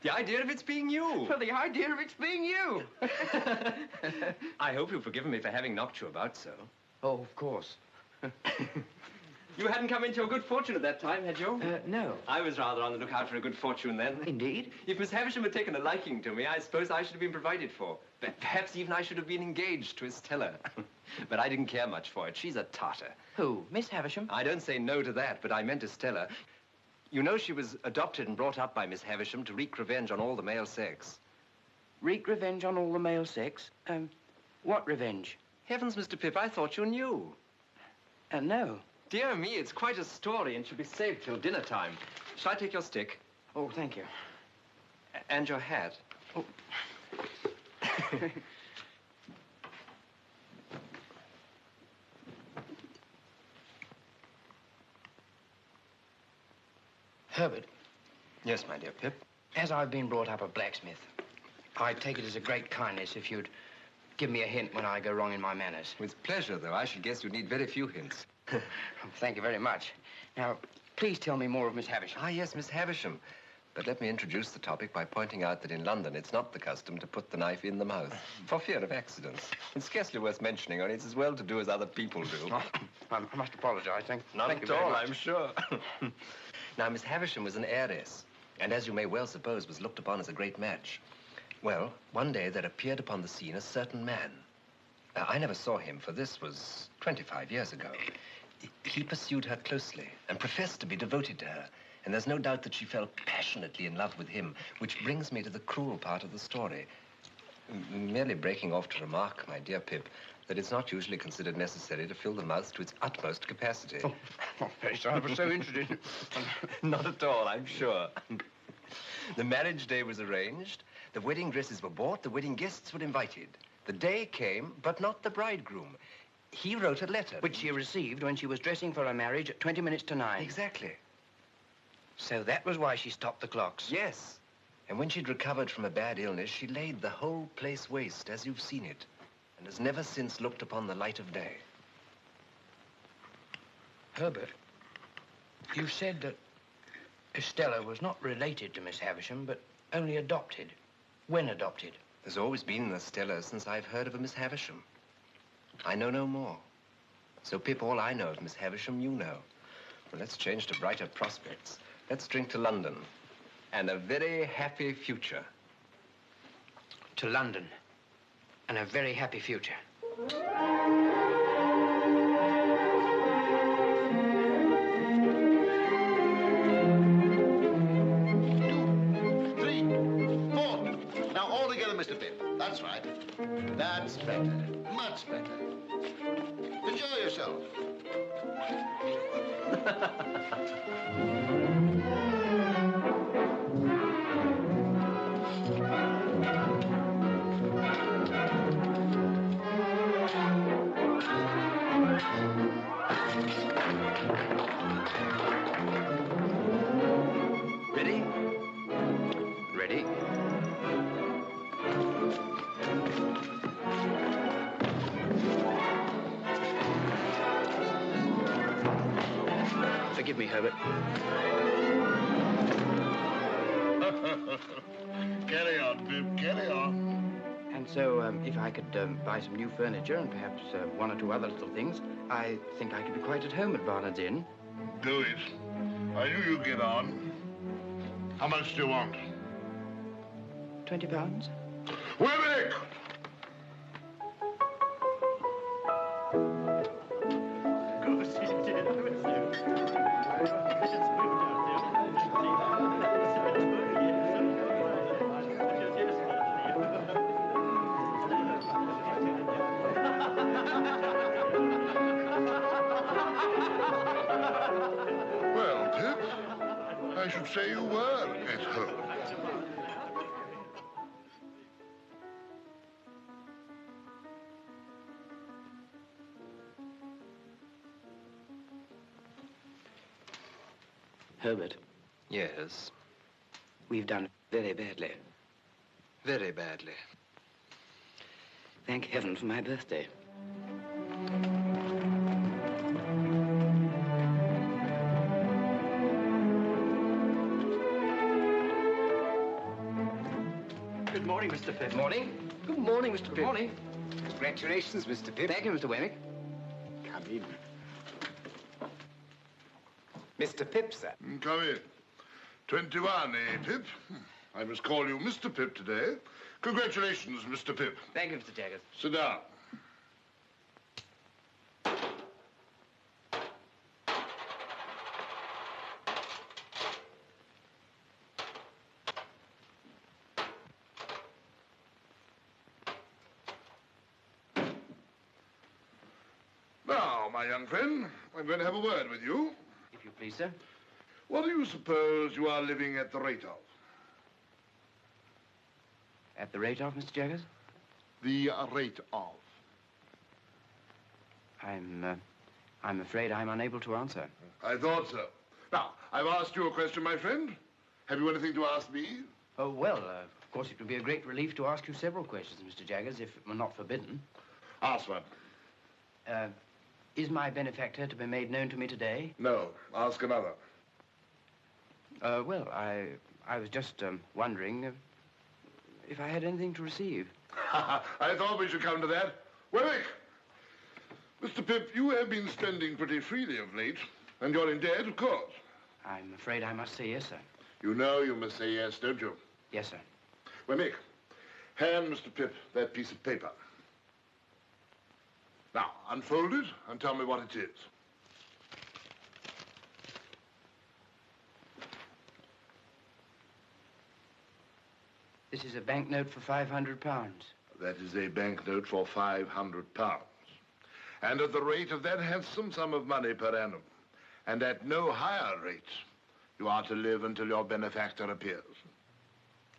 Speaker 14: The idea of it's being you.
Speaker 1: Well, the idea of it's being you.
Speaker 14: I hope you've forgiven me for having knocked you about so.
Speaker 1: Oh, of course.
Speaker 14: You hadn't come into your good fortune at that time, had you?
Speaker 1: No.
Speaker 14: I was rather on the lookout for a good fortune then.
Speaker 1: Indeed?
Speaker 14: If Miss Havisham had taken a liking to me, I suppose I should have been provided for. But perhaps even I should have been engaged to Estella. But I didn't care much for it. She's a tartar.
Speaker 1: Who? Miss Havisham?
Speaker 14: I don't say no to that, but I meant Estella. You know she was adopted and brought up by Miss Havisham to wreak revenge on all the male sex.
Speaker 1: Wreak revenge on all the male sex? What revenge?
Speaker 14: Heavens, Mr. Pip, I thought you knew.
Speaker 1: No.
Speaker 14: Dear me, it's quite a story and should be saved till dinner time. Shall I take your stick?
Speaker 1: Oh, thank you.
Speaker 14: And your hat.
Speaker 1: Oh. Herbert.
Speaker 14: Yes, my dear Pip.
Speaker 1: As I've been brought up a blacksmith, I'd take it as a great kindness if you'd give me a hint when I go wrong in my manners.
Speaker 14: With pleasure, though. I should guess you'd need very few hints.
Speaker 1: Thank you very much. Now, Please tell me more of Miss Havisham.
Speaker 14: Ah, yes, Miss Havisham. But let me introduce the topic by pointing out that in London it's not the custom to put the knife in the mouth, for fear of accidents. It's scarcely worth mentioning, only it's as well to do as other people do.
Speaker 1: Oh, I must apologize. Thank
Speaker 14: Not
Speaker 1: you
Speaker 14: at
Speaker 1: very
Speaker 14: all,
Speaker 1: much.
Speaker 14: I'm sure. Now, Miss Havisham was an heiress, and as you may well suppose, was looked upon as a great match. Well, one day there appeared upon the scene a certain man. I never saw him, for this was 25 years ago. He pursued her closely and professed to be devoted to her. And there's no doubt that she fell passionately in love with him, which brings me to the cruel part of the story. Merely breaking off to remark, my dear Pip, that it's not usually considered necessary to fill the mouth to its utmost capacity.
Speaker 1: Oh, yes, I was so interested.
Speaker 14: Not at all, I'm sure. The marriage day was arranged, the wedding dresses were bought, the wedding guests were invited. The day came, but not the bridegroom. He wrote a letter.
Speaker 1: Which she received when she was dressing for her marriage at 20 minutes to 9.
Speaker 14: Exactly.
Speaker 1: So that was why she stopped the clocks.
Speaker 14: Yes. And when she'd recovered from a bad illness, she laid the whole place waste, as you've seen it, and has never since looked upon the light of day.
Speaker 1: Herbert, you said that Estella was not related to Miss Havisham, but only adopted. When adopted?
Speaker 14: There's always been an Estella since I've heard of a Miss Havisham. I know no more. So, Pip, all I know of Miss Havisham, you know. Well, let's change to brighter prospects. Let's drink to London and a very happy future.
Speaker 1: To London and a very happy future.
Speaker 9: 2, 3, 4. Now, all together, Mr. Pip. That's right. That's better. Much better. Enjoy yourself.
Speaker 1: Ready? Ready. Forgive me, Herbert.
Speaker 12: Carry on, Pip, carry on.
Speaker 1: And so, if I could buy some new furniture and perhaps one or two other little things, I think I could be quite at home at Barnard's Inn.
Speaker 12: Do it. I knew you'd get on. How much do you want?
Speaker 1: £20?
Speaker 12: Webbeck! Well, Pip, I should say you were at home.
Speaker 1: Herbert,
Speaker 14: Yes,
Speaker 1: we've done very badly.
Speaker 14: very badly.
Speaker 1: Thank heaven for my birthday.
Speaker 7: Good morning, Mr. Pip.
Speaker 1: Morning. Good morning, Mr. Pip.
Speaker 7: Good morning.
Speaker 13: Congratulations, Mr. Pip.
Speaker 1: Thank you, Mr. Wemmick.
Speaker 13: Come in. Mr. Pip, sir.
Speaker 12: Come in. 21, eh, Pip? I must call you Mr. Pip today. Congratulations, Mr. Pip.
Speaker 1: Thank you, Mr. Jaggers.
Speaker 12: Sit down. Now, my young friend, I'm going to have a word with you.
Speaker 1: If you please, sir.
Speaker 12: What do you suppose you are living at the rate of?
Speaker 1: At the rate of, Mr. Jaggers?
Speaker 12: The rate of.
Speaker 1: I'm afraid I'm unable to answer.
Speaker 12: I thought so. Now, I've asked you a question, my friend. Have you anything to ask me?
Speaker 1: Oh, well, of course, it would be a great relief to ask you several questions, Mr. Jaggers, if it were not forbidden.
Speaker 12: Ask one.
Speaker 1: Is my benefactor to be made known to me today?
Speaker 12: No, ask another.
Speaker 1: Well, I was just wondering if I had anything to receive.
Speaker 12: I thought we should come to that. Wemmick! Mr. Pip, you have been spending pretty freely of late, and you're in debt, of course.
Speaker 1: I'm afraid I must say yes, sir.
Speaker 12: You know you must say yes, don't you?
Speaker 1: Yes, sir.
Speaker 12: Wemmick, hand Mr. Pip that piece of paper. Now, unfold it and tell me what it is.
Speaker 1: This is a banknote for £500.
Speaker 12: That is a banknote for £500. And at the rate of that handsome sum of money per annum, and at no higher rate, you are to live until your benefactor appears.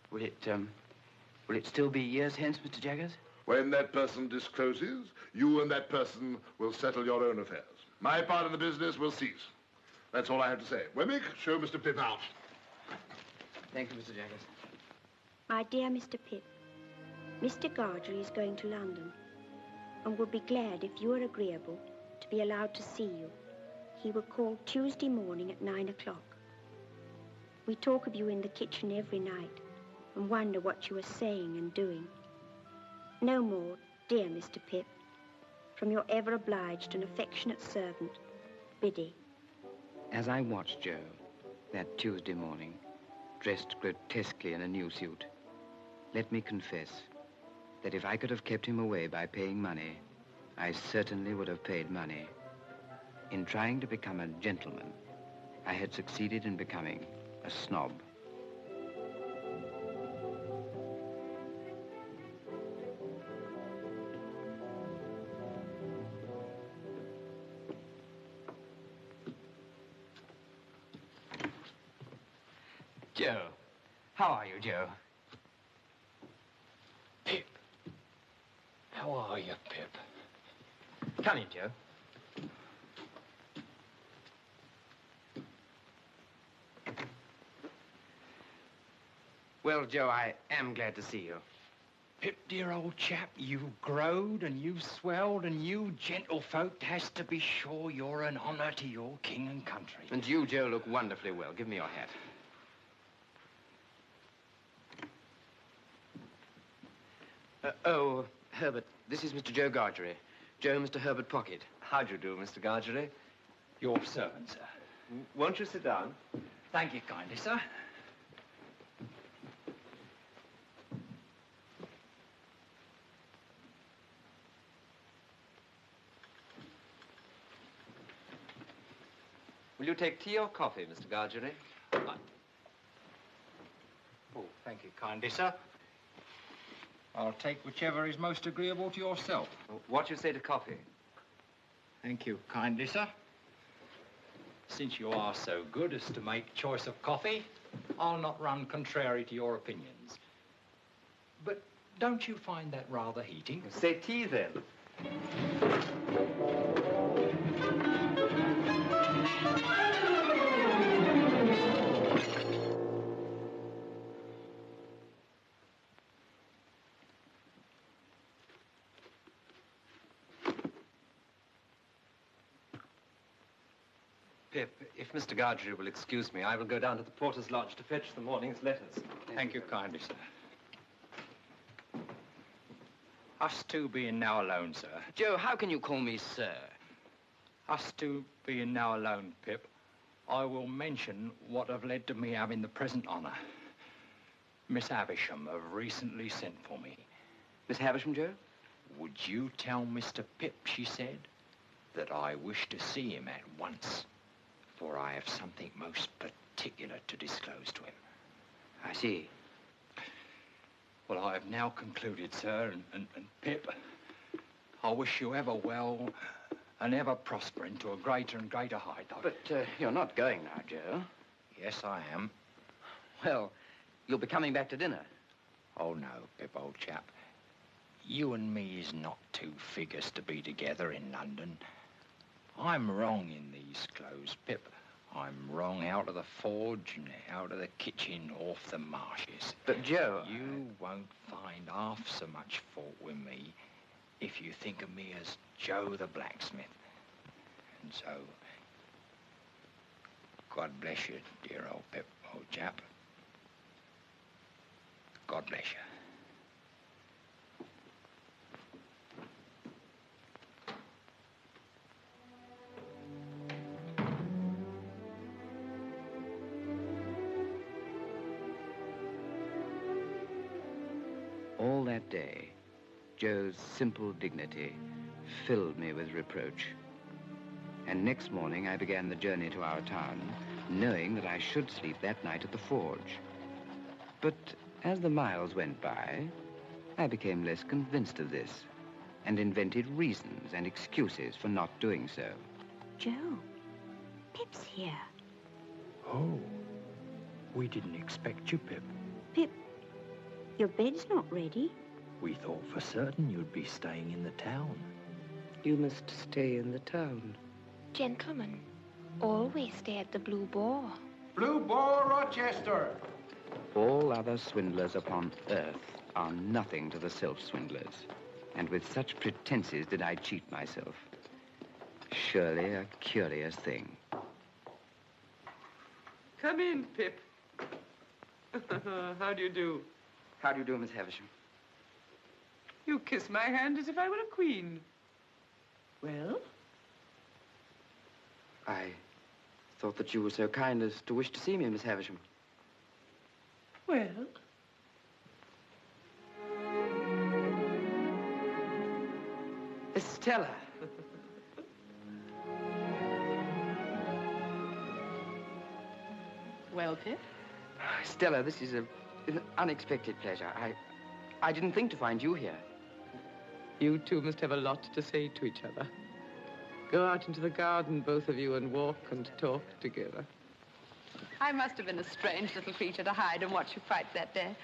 Speaker 1: Will it still be years hence, Mr. Jaggers?
Speaker 12: When that person discloses, you and that person will settle your own affairs. My part of the business will cease. That's all I have to say. Wemmick, show Mr. Pip out.
Speaker 1: Thank you, Mr. Jaggers.
Speaker 16: My dear Mr. Pip, Mr. Gargery is going to London and would be glad if you are agreeable to be allowed to see you. He will call Tuesday morning at 9 o'clock. We talk of you in the kitchen every night and wonder what you are saying and doing. No more, dear Mr. Pip, from your ever obliged and affectionate servant, Biddy.
Speaker 1: As I watched Joe that Tuesday morning, dressed grotesquely in a new suit, let me confess that if I could have kept him away by paying money, I certainly would have paid money. In trying to become a gentleman, I had succeeded in becoming a snob. Joe. How are you, Joe?
Speaker 4: Pip. How are you, Pip?
Speaker 1: Come in, Joe. Well, Joe, I am glad to see you.
Speaker 4: Pip, dear old chap, you've growed and you've swelled, and you gentlefolk has to be sure you're an honor to your king and country.
Speaker 1: And you, Joe, look wonderfully well. Give me your hat. Oh, Herbert, this is Mr. Joe Gargery. Joe, Mr. Herbert Pocket.
Speaker 14: How do you do, Mr. Gargery?
Speaker 4: Your servant, sir.
Speaker 14: Won't you sit down?
Speaker 4: Thank you kindly, sir.
Speaker 14: Will you take tea or coffee, Mr. Gargery?
Speaker 4: Oh, thank you kindly, sir. I'll take whichever is most agreeable to yourself.
Speaker 14: What do you say to coffee?
Speaker 4: Thank you kindly, sir. Since you are so good as to make choice of coffee, I'll not run contrary to your opinions. But don't you find that rather heating?
Speaker 14: Say tea, then. Pip, if Mr. Gargery will excuse me, I will go down to the porter's lodge to fetch the morning's letters.
Speaker 4: Thank you kindly, sir. Us two being now alone, sir.
Speaker 1: Joe, how can you call me sir?
Speaker 4: Us two being now alone, Pip, I will mention what have led to me having the present honor. Miss Havisham have recently sent for me.
Speaker 1: Miss Havisham, Joe?
Speaker 4: Would you tell Mr. Pip, she said, that I wish to see him at once, for I have something most particular to disclose to him.
Speaker 1: I see.
Speaker 4: Well, I have now concluded, sir, and Pip, I wish you ever well and ever prosper into a greater and greater height.
Speaker 1: But you're not going now, Joe.
Speaker 4: Yes, I am.
Speaker 1: Well, you'll be coming back to dinner.
Speaker 4: Oh, no, Pip, old chap. You and me is not two figures to be together in London. I'm wrong in these clothes, Pip. I'm wrong out of the forge and out of the kitchen off the marshes.
Speaker 1: But, Joe...
Speaker 4: You won't find half so much fault with me if you think of me as Joe the blacksmith. And so, God bless you, dear old Pip, old chap. God bless you.
Speaker 1: All that day, Joe's simple dignity filled me with reproach. And next morning, I began the journey to our town, knowing that I should sleep that night at the forge. But as the miles went by, I became less convinced of this and invented reasons and excuses for not doing so.
Speaker 16: Joe, Pip's here.
Speaker 4: Oh, we didn't expect you, Pip.
Speaker 16: Pip, your bed's not ready.
Speaker 4: We thought for certain you'd be staying in the town.
Speaker 11: You must stay in the town.
Speaker 10: Gentlemen, always stay at the Blue Boar.
Speaker 13: Blue Boar, Rochester.
Speaker 1: All other swindlers upon earth are nothing to the self-swindlers. And with such pretenses did I cheat myself. Surely a curious thing.
Speaker 11: Come in, Pip. How do you do?
Speaker 17: How do you do, Miss Havisham?
Speaker 11: You kiss my hand as if I were a queen. Well?
Speaker 17: I thought that you were so kind as to wish to see me, Miss Havisham.
Speaker 11: Well?
Speaker 17: Stella.
Speaker 11: Well, Pip?
Speaker 17: Stella, this is an unexpected pleasure. I didn't think to find you here.
Speaker 11: You two must have a lot to say to each other. Go out into the garden, both of you, and walk and talk together. I must have been a strange little creature to hide and watch you fight that day.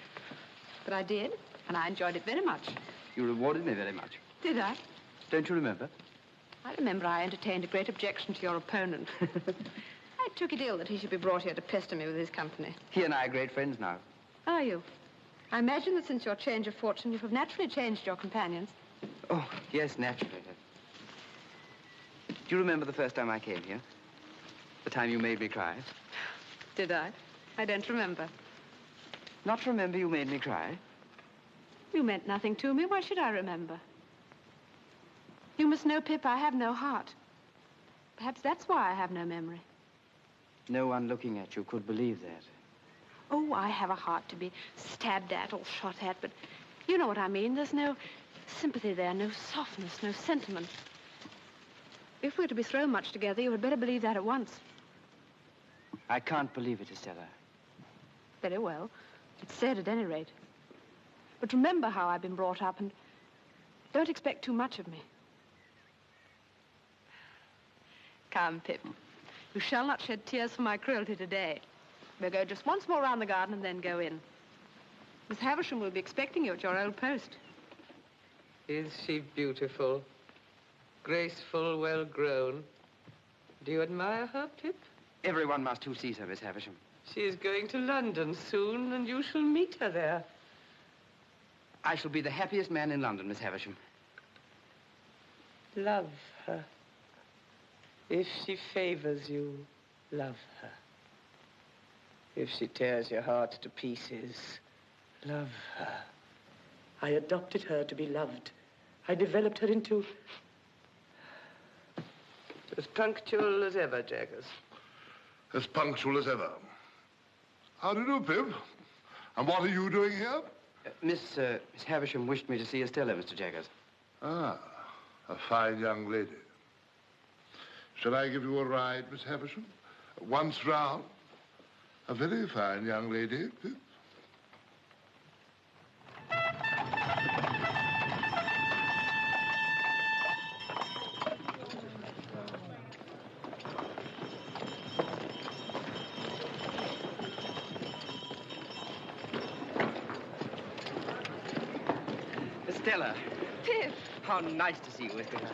Speaker 11: But I did, and I enjoyed it very much.
Speaker 17: You rewarded me very much.
Speaker 11: Did I?
Speaker 17: Don't you remember?
Speaker 5: I remember I entertained a great objection to your opponent. I took it ill that he should be brought here to pester me with his company.
Speaker 17: He and I are great friends now.
Speaker 5: Are you? I imagine that since your change of fortune, you have naturally changed your companions.
Speaker 17: Oh, yes, naturally. Do you remember the first time I came here? The time you made me cry?
Speaker 5: Did I? I don't remember.
Speaker 17: Not remember you made me cry?
Speaker 5: You meant nothing to me. Why should I remember? You must know, Pip, I have no heart. Perhaps that's why I have no memory.
Speaker 17: No one looking at you could believe that.
Speaker 5: Oh, I have a heart to be stabbed at or shot at, but you know what I mean. There's no sympathy there, no softness, no sentiment. If we're to be thrown much together, you had better believe that at once.
Speaker 17: I can't believe it, Estella.
Speaker 5: Very well. It's said at any rate. But remember how I've been brought up, and don't expect too much of me. Come, Pip. You shall not shed tears for my cruelty today. We'll go just once more round the garden and then go in. Miss Havisham will be expecting you at your old post.
Speaker 11: Is she beautiful? Graceful, well-grown? Do you admire her, Pip?
Speaker 17: Everyone must who sees her, Miss Havisham.
Speaker 11: She is going to London soon, and you shall meet her there.
Speaker 17: I shall be the happiest man in London, Miss Havisham.
Speaker 11: Love her. If she favors you, love her. If she tears your heart to pieces, love her. I adopted her to be loved. I developed her into... as punctual as ever, Jaggers.
Speaker 12: As punctual as ever. How do you do, Pip? And what are you doing here?
Speaker 17: Miss Havisham wished me to see Estella, Mr. Jaggers.
Speaker 12: Ah, a fine young lady. Shall I give you a ride, Miss Havisham? Once round. A very fine young lady, Pip.
Speaker 17: Estella.
Speaker 5: Pip.
Speaker 17: How nice to see you, Estella.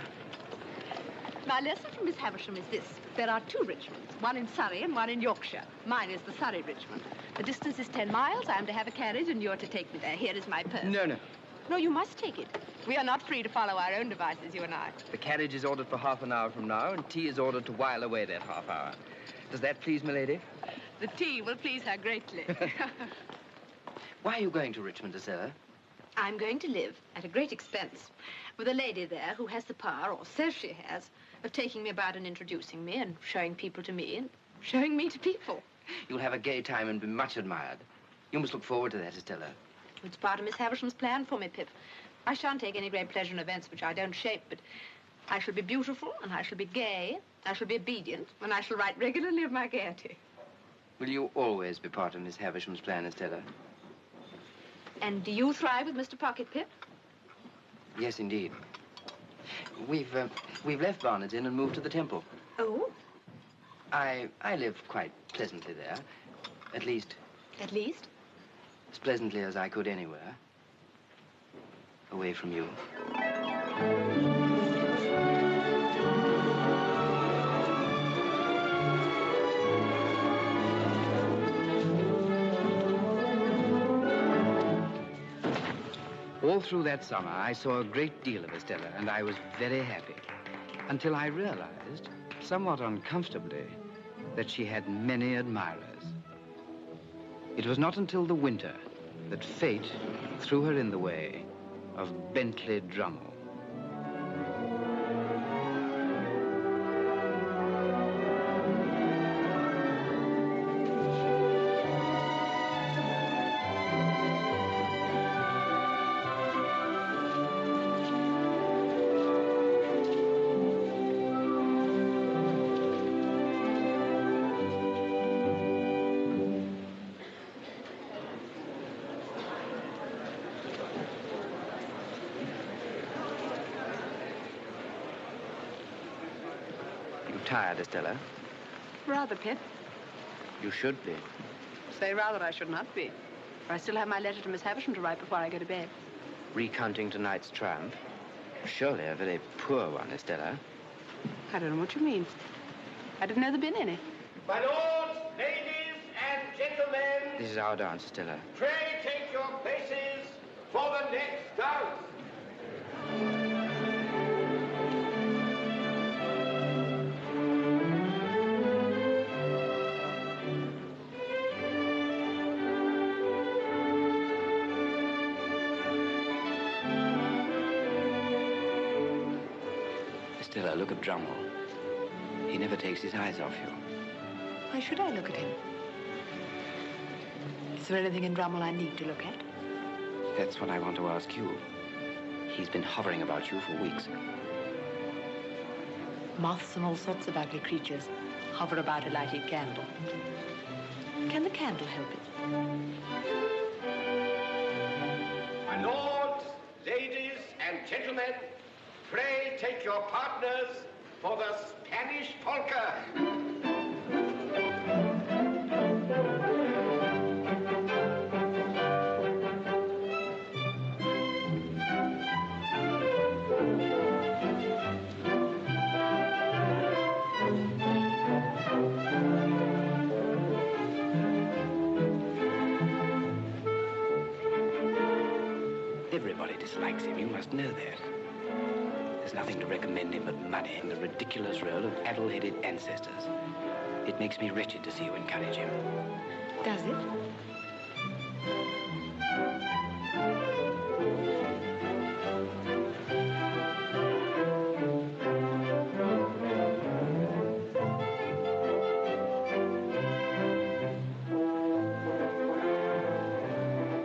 Speaker 5: My lesson from Miss Havisham is this. There are two Richmonds, one in Surrey and one in Yorkshire. Mine is the Surrey Richmond. The distance is 10 miles. I am to have a carriage, and you're to take me there. Here is my purse.
Speaker 17: No, no.
Speaker 5: No, you must take it. We are not free to follow our own devices, you and I.
Speaker 17: The carriage is ordered for half an hour from now, and tea is ordered to while away that half hour. Does that please, milady?
Speaker 5: The tea will please her greatly.
Speaker 1: Why are you going to Richmond, Estella?
Speaker 5: I'm going to live, at a great expense, with a lady there who has the power, or says she has, of taking me about and introducing me and showing people to me and showing me to people.
Speaker 1: You'll have a gay time and be much admired. You must look forward to that, Estella.
Speaker 5: It's part of Miss Havisham's plan for me, Pip. I shan't take any great pleasure in events which I don't shape, but I shall be beautiful, and I shall be gay, I shall be obedient, and I shall write regularly of my gaiety.
Speaker 1: Will you always be part of Miss Havisham's plan, Estella?
Speaker 5: And do you thrive with Mr. Pocket, Pip?
Speaker 1: Yes, indeed. We've left Barnard's Inn and moved to the Temple.
Speaker 5: Oh?
Speaker 1: I live quite pleasantly there. At least...
Speaker 5: At least?
Speaker 1: As pleasantly as I could anywhere. Away from you. All through that summer, I saw a great deal of Estella, and I was very happy. Until I realized, somewhat uncomfortably, that she had many admirers. It was not until the winter that fate threw her in the way of Bentley Drummle. Tired, Estella?
Speaker 5: Rather, Pip.
Speaker 1: You should be.
Speaker 5: Say rather I should not be. For I still have my letter to Miss Havisham to write before I go to bed.
Speaker 1: Recounting tonight's triumph? Surely a very poor one, Estella.
Speaker 5: I don't know what you mean. I didn't know there'd been any.
Speaker 13: My lords, ladies, and gentlemen,
Speaker 1: This is our dance, Estella.
Speaker 13: pray take your places for the next dance.
Speaker 1: Estella, look at Drummle. He never takes his eyes off you.
Speaker 5: Why should I look at him? Is there anything in Drummle I need to look at?
Speaker 1: That's what I want to ask you. He's been hovering about you for weeks.
Speaker 5: Moths and all sorts of ugly creatures hover about a lighted candle. Can the candle help it?
Speaker 13: My lords, ladies, and gentlemen, pray take your partners for the Spanish polka.
Speaker 1: Everybody dislikes him, you must know that. There's nothing to recommend him but money and the ridiculous role of addle-headed ancestors. It makes me wretched to see you encourage him.
Speaker 5: Does it?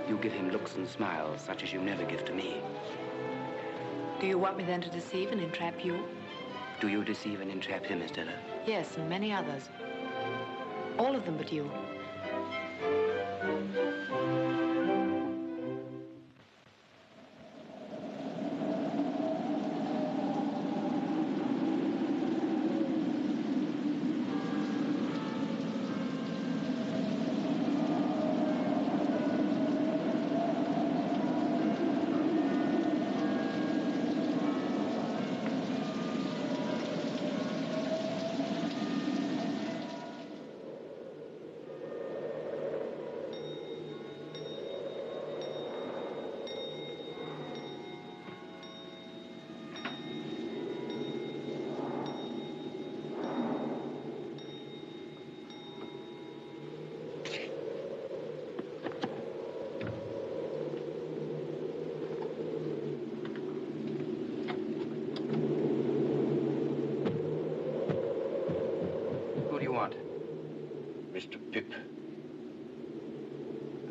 Speaker 1: You give him looks and smiles such as you never give to me.
Speaker 5: Do you want me then to deceive and entrap you?
Speaker 1: Do you deceive and entrap him, Estella?
Speaker 5: Yes, and many others. All of them but you.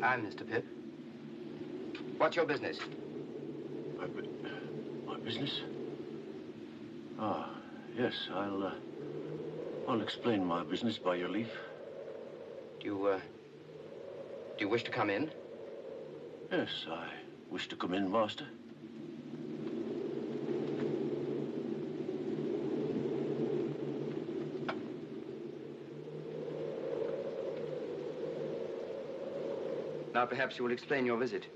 Speaker 17: I'm Mr. Pip. What's your business?
Speaker 2: My business? Ah, yes, I'll explain my business by your leave.
Speaker 17: Do you wish to come in?
Speaker 2: Yes, I wish to come in, master.
Speaker 17: Now, perhaps you will explain your visit.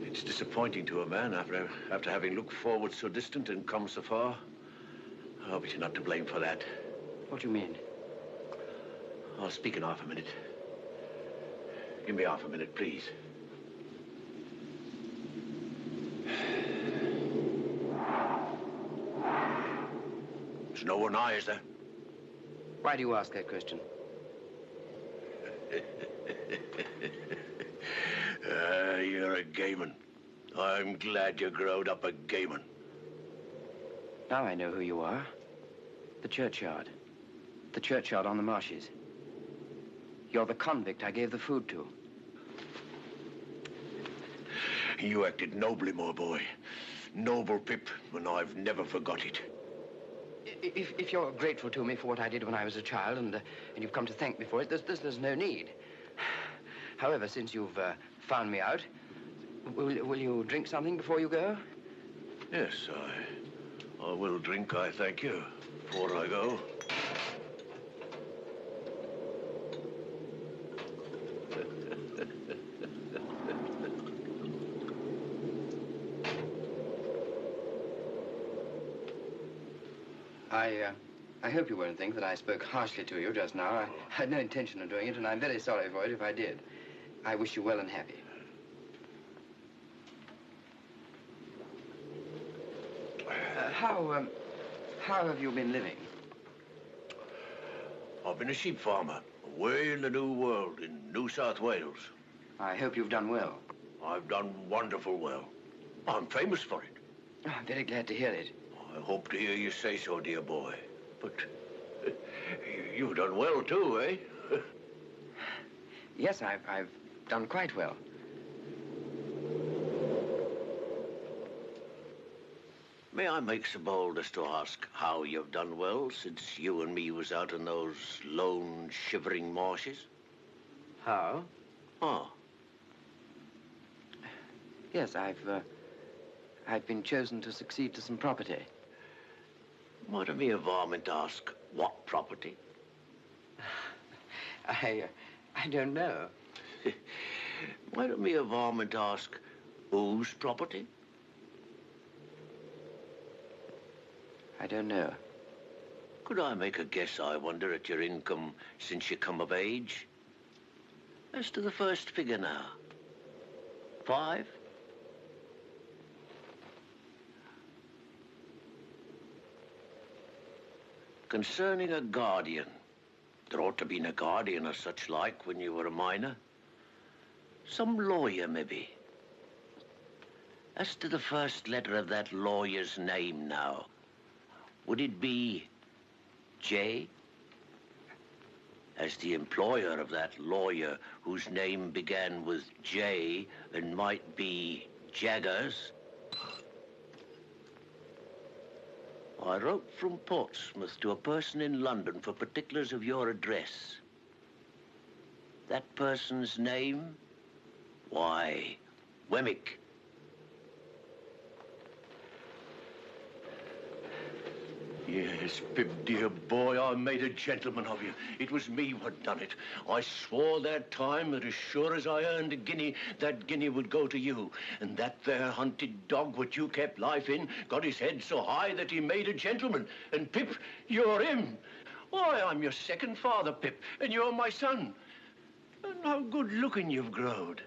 Speaker 2: It's disappointing to a man after having looked forward so distant and come so far. Oh, but you're not to blame for that.
Speaker 17: What do you mean?
Speaker 2: I'll speak in half a minute. Give me half a minute, please. There's no one nigh, is there?
Speaker 17: Why do you ask that question?
Speaker 2: You're a gayman. I'm glad you growed up a gayman.
Speaker 17: Now I know who you are. The churchyard. The churchyard on the marshes. You're the convict I gave the food to.
Speaker 2: You acted nobly, my boy. Noble, Pip, and I've never forgot it.
Speaker 17: If you're grateful to me for what I did when I was a child, and you've come to thank me for it, there's no need. However, since you've found me out, will you drink something before you go?
Speaker 2: Yes, I will drink, I thank you, before I go.
Speaker 17: I hope you won't think that I spoke harshly to you just now. I had no intention of doing it, and I'm very sorry for it if I did. I wish you well and happy. How have you been living?
Speaker 2: I've been a sheep farmer, away in the New World, in New South Wales.
Speaker 17: I hope you've done well.
Speaker 2: I've done wonderful well. I'm famous for it.
Speaker 17: Oh, I'm very glad to hear it.
Speaker 2: I hope to hear you say so, dear boy. But you've done well, too, eh?
Speaker 17: Yes, I've done quite well.
Speaker 2: May I make so bold as to ask how you've done well since you and me was out in those lone, shivering marshes?
Speaker 17: How?
Speaker 2: Oh.
Speaker 17: Yes, I've been chosen to succeed to some property.
Speaker 2: Might I be a varmint ask what property?
Speaker 17: I don't know.
Speaker 2: Might I be a varmint ask whose property?
Speaker 17: I don't know.
Speaker 2: Could I make a guess, I wonder, at your income since you come of age? As to the first figure now. 5? Concerning a guardian. There ought to be a guardian or such like when you were a minor. Some lawyer, maybe. As to the first letter of that lawyer's name now, would it be J? As the employer of that lawyer whose name began with J and might be Jaggers, I wrote from Portsmouth to a person in London for particulars of your address. That person's name? Why, Wemmick. Yes, Pip, dear boy, I made a gentleman of you. It was me what done it. I swore that time that as sure as I earned a guinea, that guinea would go to you. And that there hunted dog what you kept life in got his head so high that he made a gentleman. And Pip, you're him. Why, I'm your second father, Pip, and you're my son. And how good looking you've growed.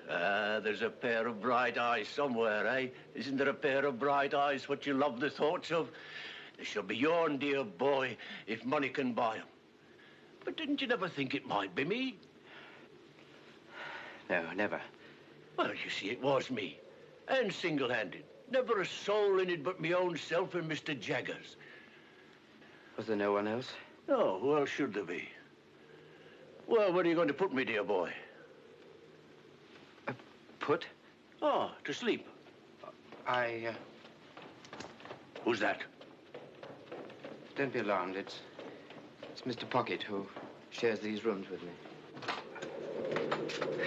Speaker 2: There's a pair of bright eyes somewhere, eh? Isn't there a pair of bright eyes what you love the thoughts of? They shall be yourn, dear boy, if money can buy 'em. But didn't you never think it might be me?
Speaker 17: No, never.
Speaker 2: Well, you see, it was me. And single-handed. Never a soul in it but me own self and Mr. Jaggers.
Speaker 17: Was there no one else?
Speaker 2: No, who else should there be? Well, where are you going to put me, dear boy?
Speaker 17: Put?
Speaker 2: Oh, to sleep. Who's that?
Speaker 17: Don't be alarmed. It's Mr. Pocket, who shares these rooms with me.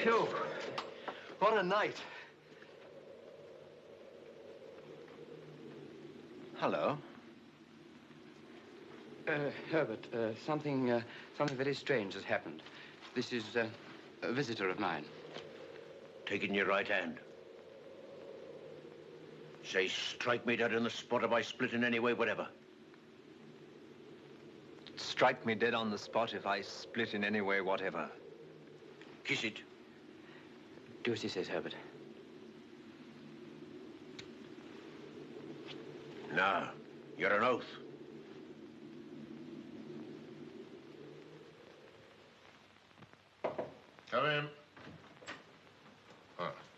Speaker 14: Phew. What a night.
Speaker 17: Hello. Herbert, something very strange has happened. This is a visitor of mine.
Speaker 2: Take it in your right hand. Say, strike me dead on the spot if I split in any way, whatever.
Speaker 15: Strike me dead on the spot if I split in any way, whatever.
Speaker 2: Kiss it.
Speaker 17: Do as he says, Herbert.
Speaker 2: No, you're an oath.
Speaker 12: Come in.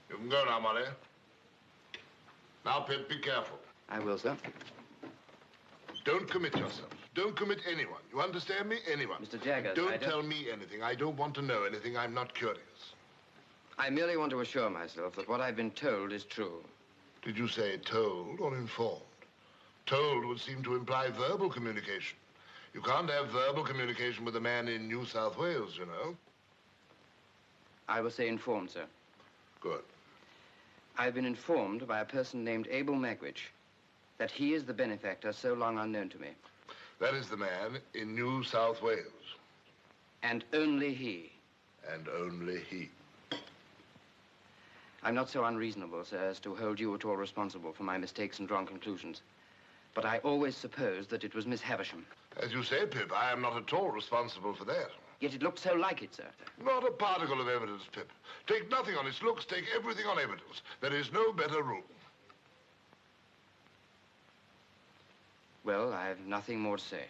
Speaker 12: You can go now, Molly. Now, Pip, be careful.
Speaker 17: I will, sir.
Speaker 12: Don't commit yourself. Don't commit anyone. You understand me? Anyone.
Speaker 17: Mr. Jaggers,
Speaker 12: Don't tell me anything. I don't want to know anything. I'm not curious.
Speaker 17: I merely want to assure myself that what I've been told is true.
Speaker 12: Did you say told or informed? Told would seem to imply verbal communication. You can't have verbal communication with a man in New South Wales, you know.
Speaker 17: I will say informed, sir.
Speaker 12: Good.
Speaker 17: I've been informed by a person named Abel Magwitch that he is the benefactor so long unknown to me.
Speaker 12: That is the man in New South Wales.
Speaker 17: And only he.
Speaker 12: And only he.
Speaker 17: I'm not so unreasonable, sir, as to hold you at all responsible for my mistakes and wrong conclusions. But I always supposed that it was Miss Havisham.
Speaker 12: As you say, Pip, I am not at all responsible for that.
Speaker 17: Yet it looked so like it, sir.
Speaker 12: Not a particle of evidence, Pip. Take nothing on its looks, take everything on evidence. There is no better rule.
Speaker 17: Well, I have nothing more to say.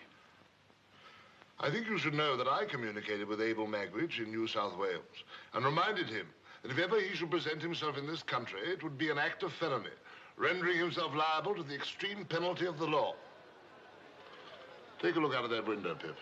Speaker 12: I think you should know that I communicated with Abel Magwitch in New South Wales and reminded him that if ever he should present himself in this country, it would be an act of felony, rendering himself liable to the extreme penalty of the law. Take a look out of that window, Pip.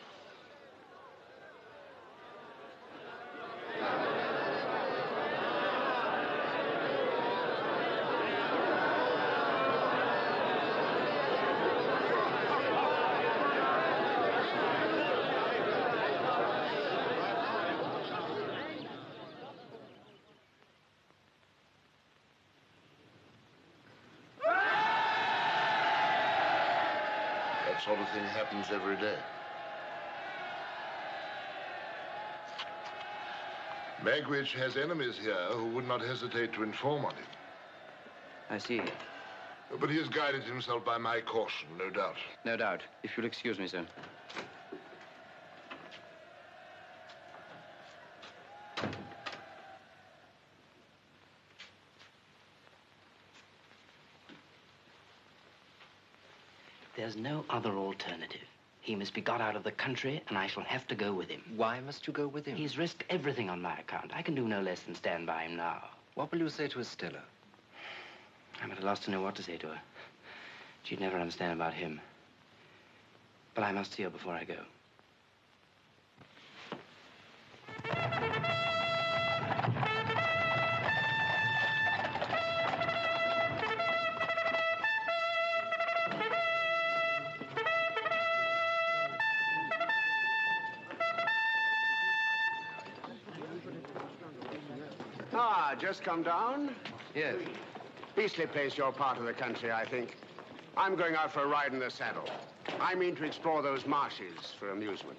Speaker 12: That sort of thing happens every day. Magwitch has enemies here who would not hesitate to inform on him.
Speaker 17: I see.
Speaker 12: But he has guided himself by my caution, no doubt.
Speaker 17: No doubt. If you'll excuse me, sir.
Speaker 1: There's no other alternative. He must be got out of the country, and I shall have to go with him.
Speaker 15: Why must you go with him?
Speaker 1: He's risked everything on my account. I can do no less than stand by him now.
Speaker 15: What will you say to Estella?
Speaker 1: I'm at a loss to know what to say to her. She'd never understand about him. But I must see her before I go.
Speaker 13: Just come down?
Speaker 17: Yes.
Speaker 13: Beastly place, your part of the country, I think. I'm going out for a ride in the saddle. I mean to explore those marshes for amusement.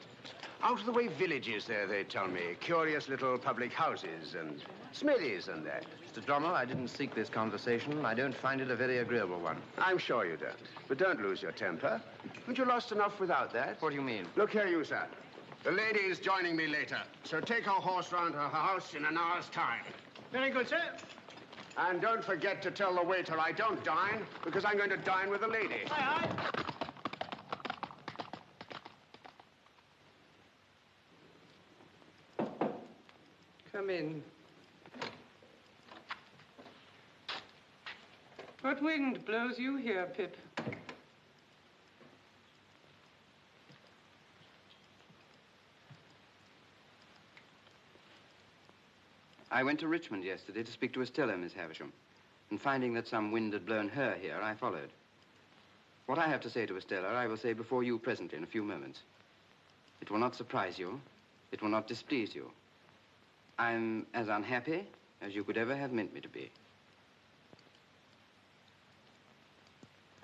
Speaker 13: Out of the way villages there, they tell me. Curious little public houses and smithies and that.
Speaker 17: Mr. Drommel, I didn't seek this conversation. I don't find it a very agreeable one.
Speaker 13: I'm sure you don't. But don't lose your temper. Haven't you lost enough without that?
Speaker 17: What do you mean?
Speaker 13: Look here, you, sir. The lady is joining me later, so take her horse round her house in an hour's time.
Speaker 8: Very good, sir.
Speaker 13: And don't forget to tell the waiter I don't dine, because I'm going to dine with the lady.
Speaker 8: Aye,
Speaker 11: Come in. What wind blows you here, Pip?
Speaker 17: I went to Richmond yesterday to speak to Estella, Miss Havisham. And finding that some wind had blown her here, I followed. What I have to say to Estella, I will say before you presently in a few moments. It will not surprise you. It will not displease you. I'm as unhappy as you could ever have meant me to be.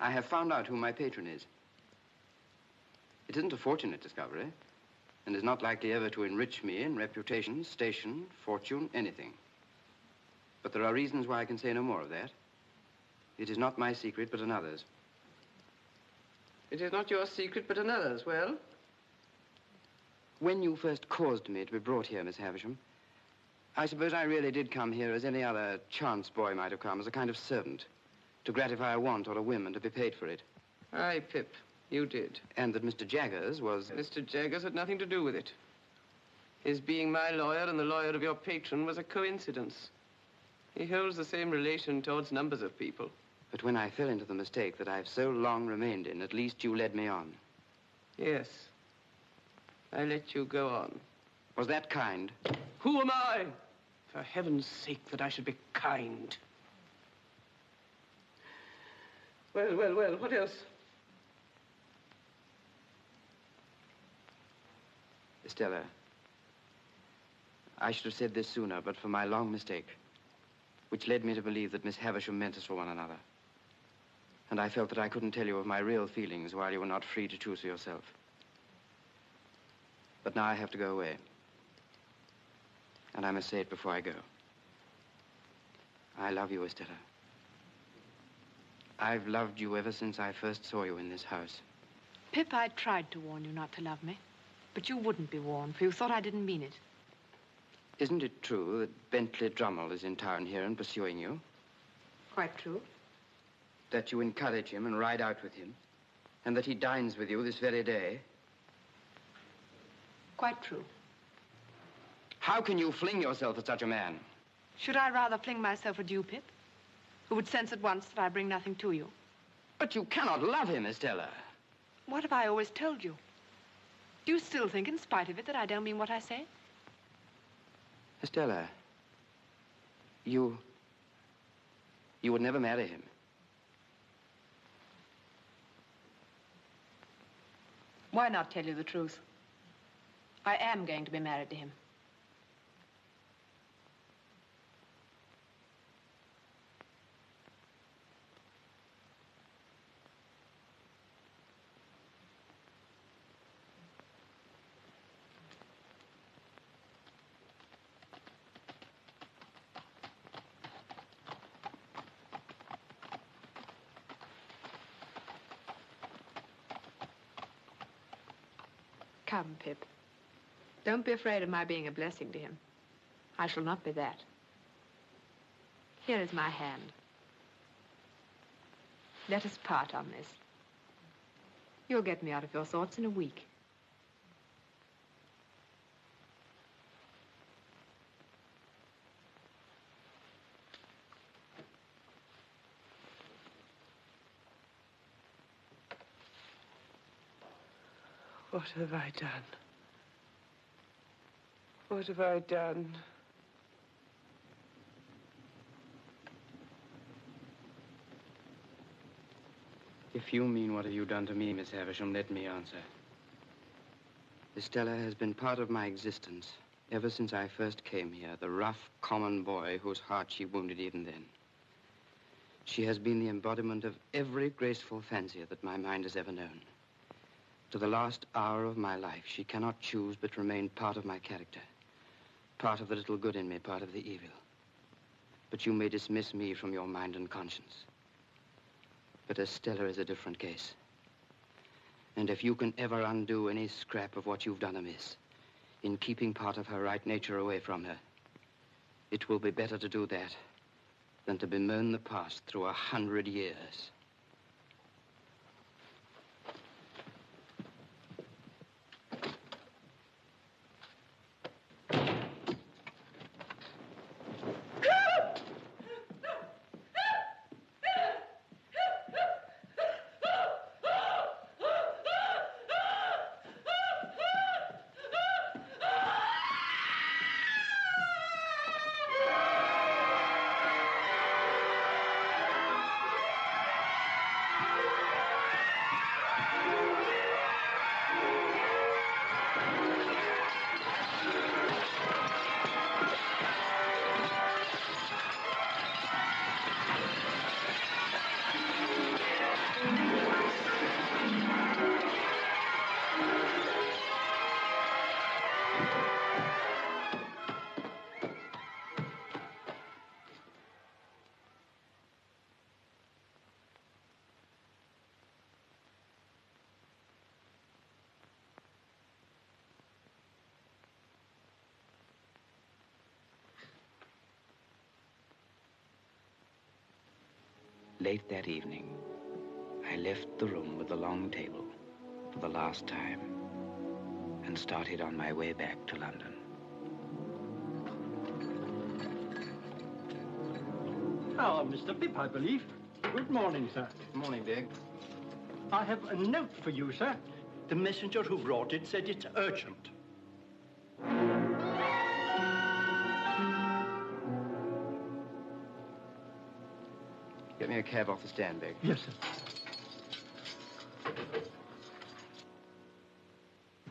Speaker 17: I have found out who my patron is. It isn't a fortunate discovery, and is not likely ever to enrich me in reputation, station, fortune, anything. But there are reasons why I can say no more of that. It is not my secret, but another's.
Speaker 11: It is not your secret, but another's. Well?
Speaker 17: When you first caused me to be brought here, Miss Havisham, I suppose I really did come here as any other chance boy might have come, as a kind of servant, to gratify a want or a whim and to be paid for it.
Speaker 11: Aye, Pip, you did.
Speaker 17: And that Mr. Jaggers was...
Speaker 11: Mr. Jaggers had nothing to do with it. His being my lawyer and the lawyer of your patron was a coincidence. He holds the same relation towards numbers of people.
Speaker 17: But when I fell into the mistake that I've so long remained in, at least you led me on.
Speaker 11: Yes. I let you go on.
Speaker 17: Was that kind?
Speaker 11: Who am I? For heaven's sake, that I should be kind. Well, what else?
Speaker 17: Estella, I should have said this sooner, but for my long mistake, which led me to believe that Miss Havisham meant us for one another. And I felt that I couldn't tell you of my real feelings while you were not free to choose for yourself. But now I have to go away. And I must say it before I go. I love you, Estella. I've loved you ever since I first saw you in this house.
Speaker 5: Pip, I tried to warn you not to love me. But you wouldn't be warned, for you thought I didn't mean it.
Speaker 17: Isn't it true that Bentley Drummle is in town here and pursuing you?
Speaker 5: Quite true.
Speaker 17: That you encourage him and ride out with him? And that he dines with you this very day?
Speaker 5: Quite true.
Speaker 17: How can you fling yourself at such a man?
Speaker 5: Should I rather fling myself at you, Pip? Who would sense at once that I bring nothing to you?
Speaker 17: But you cannot love him, Estella.
Speaker 5: What have I always told you? Do you still think, in spite of it, that I don't mean what I say?
Speaker 17: Estella, you would never marry him.
Speaker 5: Why not tell you the truth? I am going to be married to him. Come, Pip. Don't be afraid of my being a blessing to him. I shall not be that. Here is my hand. Let us part on this. You'll get me out of your thoughts in a week.
Speaker 11: What have I done? What have I done?
Speaker 17: If you mean what have you done to me, Miss Havisham, let me answer. Estella has been part of my existence ever since I first came here, the rough, common boy whose heart she wounded even then. She has been the embodiment of every graceful fancy that my mind has ever known. To the last hour of my life, she cannot choose but remain part of my character. Part of the little good in me, part of the evil. But you may dismiss me from your mind and conscience. But Estella is a different case. And if you can ever undo any scrap of what you've done amiss, in keeping part of her right nature away from her, it will be better to do that than to bemoan the past through 100 years.
Speaker 1: Late that evening, I left the room with the long table for the last time and started on my way back to London.
Speaker 7: Ah, Mr. Pip, I believe. Good morning, sir.
Speaker 17: Good morning, Big.
Speaker 7: I have a note for you, sir. The messenger who brought it said it's urgent.
Speaker 17: Get me a cab off the stand, Big.
Speaker 7: Yes, sir.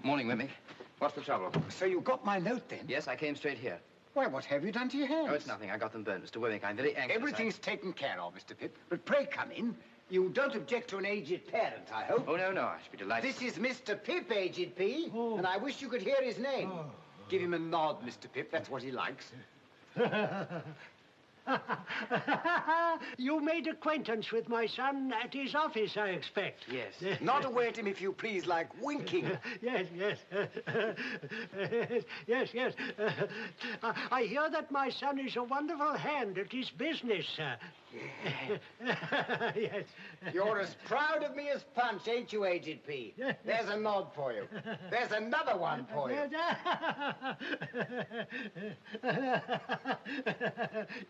Speaker 17: Morning, Wemmick. What's the trouble?
Speaker 4: So you got my note, then?
Speaker 17: Yes, I came straight here.
Speaker 4: Why, what have you done to your hands?
Speaker 17: Oh, it's nothing. I got them burned, Mr. Wemmick. I'm very anxious.
Speaker 4: Everything's taken care of, Mr. Pip. But pray come in. You don't object to an aged parent, I hope?
Speaker 17: Oh, no, I should be delighted.
Speaker 4: This is Mr. Pip, Aged P, and I wish you could hear his name. Give him a nod, Mr. Pip. That's what he likes.
Speaker 18: You made acquaintance with my son at his office, I expect.
Speaker 17: Yes.
Speaker 4: Not away at him, if you please, like winking.
Speaker 18: Yes. Yes. I hear that my son is a wonderful hand at his business, sir. Yes.
Speaker 4: You're as proud of me as Punch, ain't you, Aged P? There's a nod for you. There's another one for you.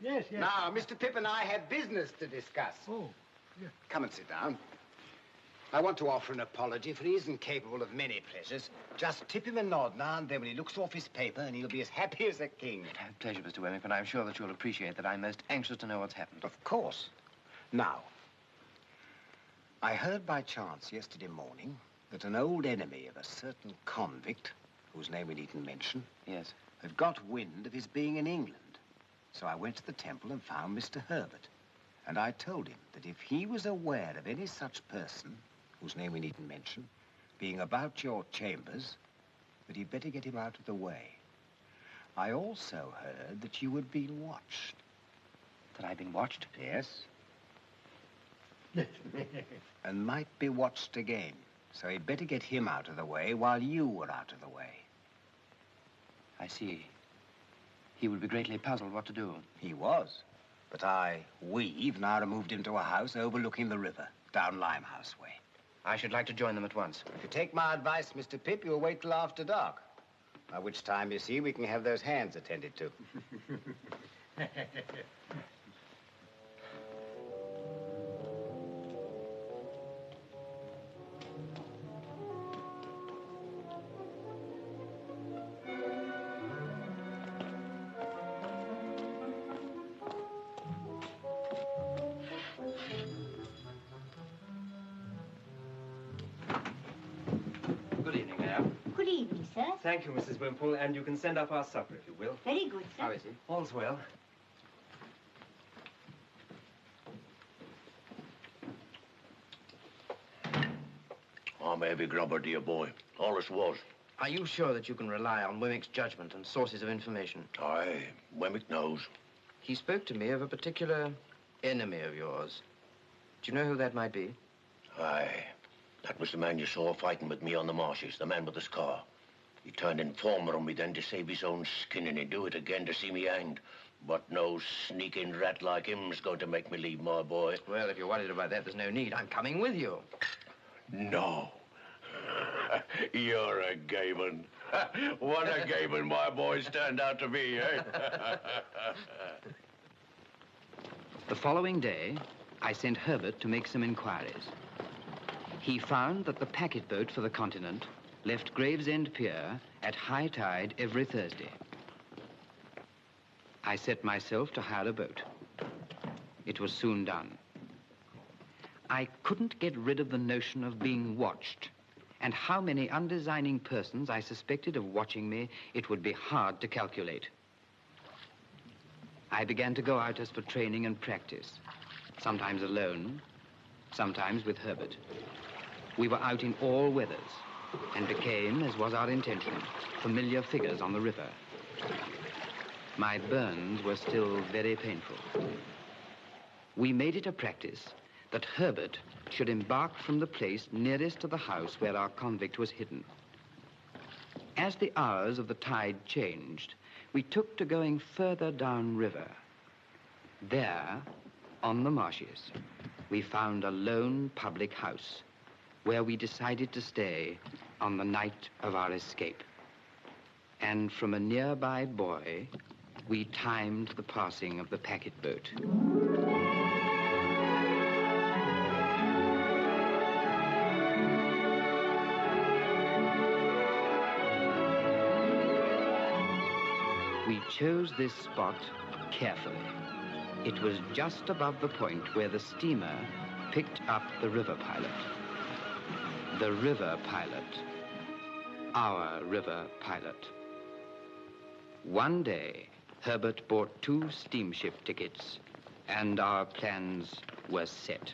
Speaker 18: Yes.
Speaker 4: Now, Mr. Pip and I have business to discuss.
Speaker 18: Oh.
Speaker 4: Come and sit down. I want to offer an apology, for he isn't capable of many pleasures. Just tip him a nod now and then when he looks off his paper, and he'll be as happy as a king.
Speaker 17: Pleasure, Mr. Wemmick, but I'm sure that you'll appreciate that I'm most anxious to know what's happened.
Speaker 4: Of course. Now, I heard by chance yesterday morning that an old enemy of a certain convict, whose name we needn't mention,
Speaker 17: yes,
Speaker 4: had got wind of his being in England. So I went to the temple and found Mr. Herbert. And I told him that if he was aware of any such person, whose name we needn't mention, being about your chambers, that he'd better get him out of the way. I also heard that you had been watched.
Speaker 17: That I've been watched?
Speaker 4: Yes. And might be watched again. So he'd better get him out of the way while you were out of the way.
Speaker 17: I see. He would be greatly puzzled what to do.
Speaker 4: He was. But we've now removed him to a house overlooking the river, down Limehouse way.
Speaker 17: I should like to join them at once.
Speaker 4: If you take my advice, Mr. Pip, you'll wait till after dark. By which time, you see, we can have those hands attended to.
Speaker 14: Thank you, Mrs. Wimple, and you can send up our supper, if you will.
Speaker 10: Very good, sir.
Speaker 17: How is he?
Speaker 14: All's well.
Speaker 2: I'm a heavy grubber, dear boy. Always was.
Speaker 17: Are you sure that you can rely on Wemmick's judgment and sources of information?
Speaker 2: Aye, Wemmick knows.
Speaker 17: He spoke to me of a particular enemy of yours. Do you know who that might be?
Speaker 2: Aye. That was the man you saw fighting with me on the marshes, the man with the scar. He turned informer on me then to save his own skin, and he'd do it again to see me hanged. But no sneaking rat like him's going to make me leave, my boy.
Speaker 17: Well, if you're worried about that, there's no need. I'm coming with you.
Speaker 2: No. You're a gay one. What a gay one my boy's turned out to be, eh?
Speaker 1: The following day, I sent Herbert to make some inquiries. He found that the packet boat for the continent left Gravesend Pier at high tide every Thursday. I set myself to hire a boat. It was soon done. I couldn't get rid of the notion of being watched, and how many undesigning persons I suspected of watching me, it would be hard to calculate. I began to go out as for training and practice, sometimes alone, sometimes with Herbert. We were out in all weathers, and became, as was our intention, familiar figures on the river. My burns were still very painful. We made it a practice that Herbert should embark from the place nearest to the house where our convict was hidden. As the hours of the tide changed, we took to going further downriver. There, on the marshes, we found a lone public house where we decided to stay on the night of our escape. And from a nearby buoy, we timed the passing of the packet boat. We chose this spot carefully. It was just above the point where the steamer picked up the river pilot. The river pilot. Our river pilot. One day, Herbert bought 2 steamship tickets, and our plans were set.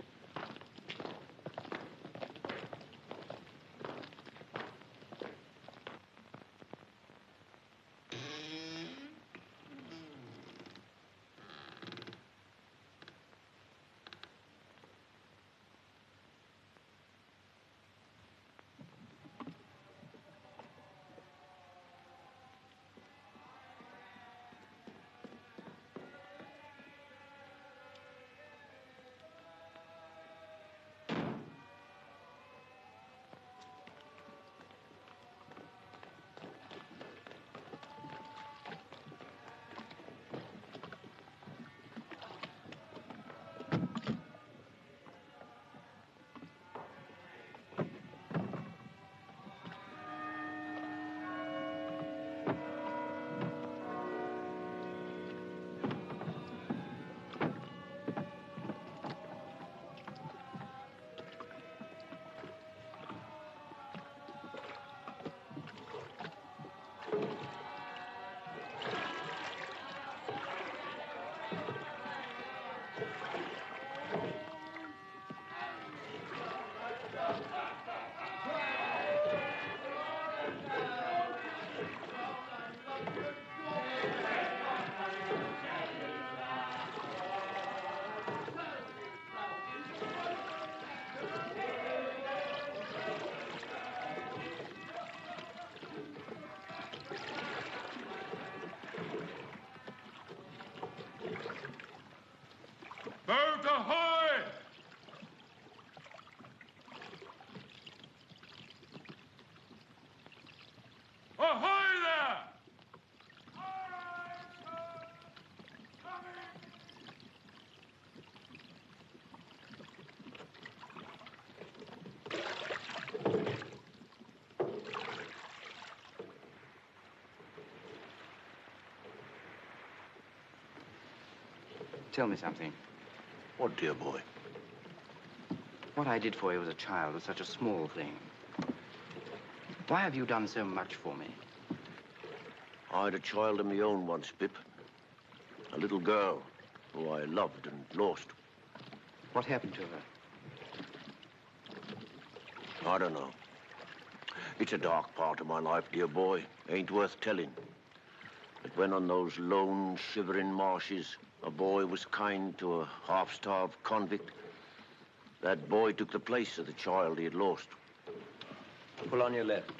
Speaker 12: Boat ahoy! Ahoy there!
Speaker 1: Tell me something.
Speaker 2: What, dear boy?
Speaker 1: What I did for you as a child was such a small thing. Why have you done so much for me?
Speaker 2: I had a child of my own once, Pip. A little girl who I loved and lost.
Speaker 1: What happened to her?
Speaker 2: I don't know. It's a dark part of my life, dear boy. Ain't worth telling. But when on those lone, shivering marshes, a boy was kind to a half-starved convict, that boy took the place of the child he had lost.
Speaker 14: Pull on your left.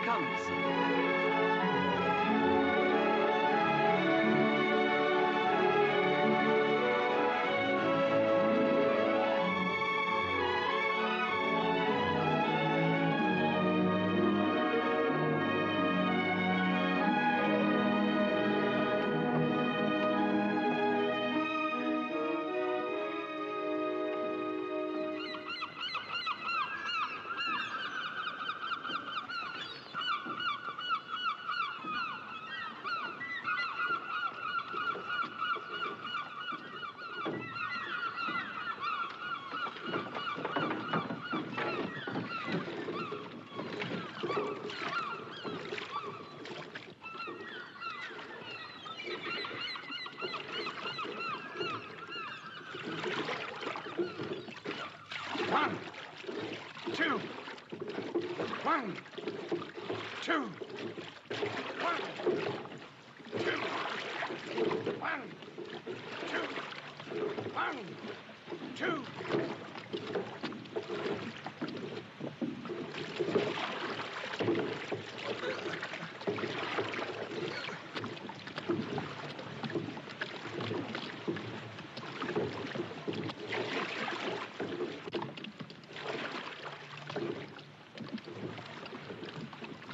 Speaker 15: comes.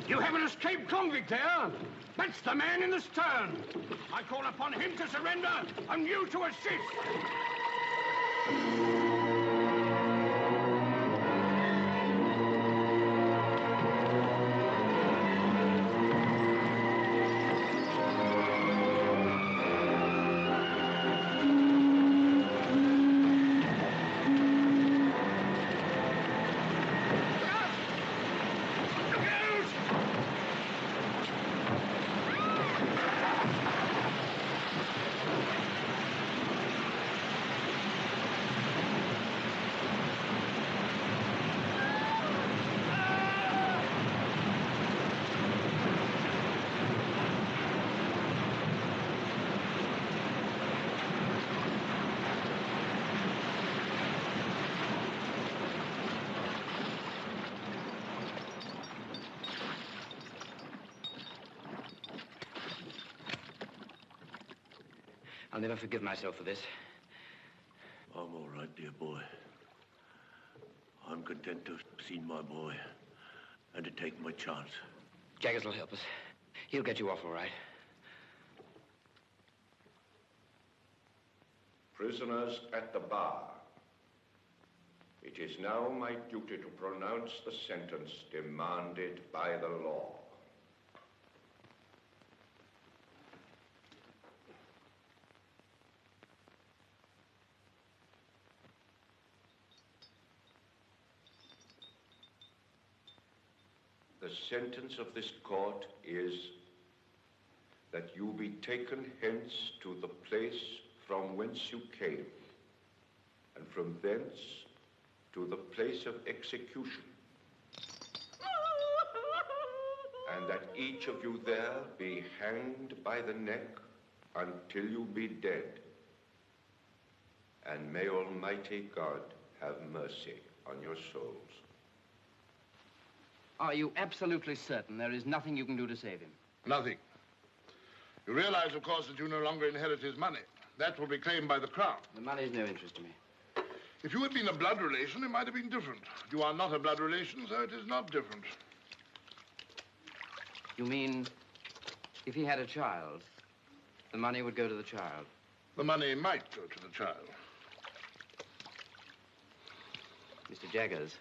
Speaker 8: You have an escaped convict there. That's the man in the stern. I call upon him to surrender and you to assist.
Speaker 17: I'll never forgive myself for this.
Speaker 2: I'm all right, dear boy. I'm content to have seen my boy and to take my chance.
Speaker 17: Jaggers will help us. He'll get you off all right.
Speaker 19: Prisoners at the bar. It is now my duty to pronounce the sentence demanded by the law. The sentence of this court is that you be taken hence to the place from whence you came, and from thence to the place of execution, and that each of you there be hanged by the neck until you be dead. And may Almighty God have mercy on your souls.
Speaker 17: Are you absolutely certain there is nothing you can do to save him?
Speaker 12: Nothing. You realize, of course, that you no longer inherit his money. That will be claimed by the crown.
Speaker 17: The money is no interest to me.
Speaker 12: If you had been a blood relation, it might have been different. You are not a blood relation, so it is not different.
Speaker 17: You mean if he had a child, the money would go to the child?
Speaker 12: The money might go to the child.
Speaker 17: Mr. Jaggers,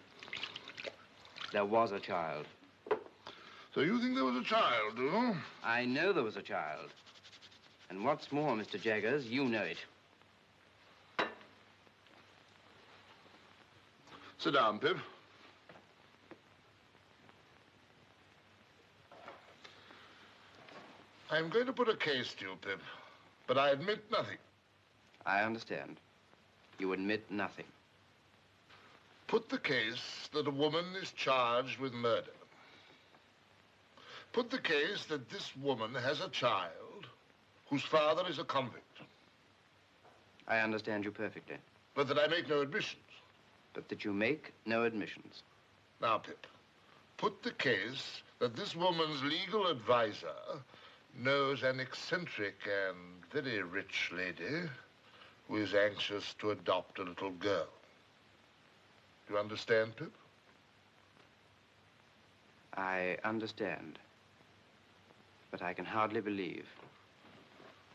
Speaker 17: there was a child.
Speaker 12: So you think there was a child, do you?
Speaker 17: I know there was a child. And what's more, Mr. Jaggers, you know it.
Speaker 12: Sit down, Pip. I'm going to put a case to you, Pip, but I admit nothing.
Speaker 17: I understand. You admit nothing.
Speaker 12: Put the case that a woman is charged with murder. Put the case that this woman has a child whose father is a convict.
Speaker 17: I understand you perfectly.
Speaker 12: But that I make no admissions.
Speaker 17: But that you make no admissions.
Speaker 12: Now, Pip, put the case that this woman's legal advisor knows an eccentric and very rich lady who is anxious to adopt a little girl. Do you understand, Pip?
Speaker 17: I understand. But I can hardly believe.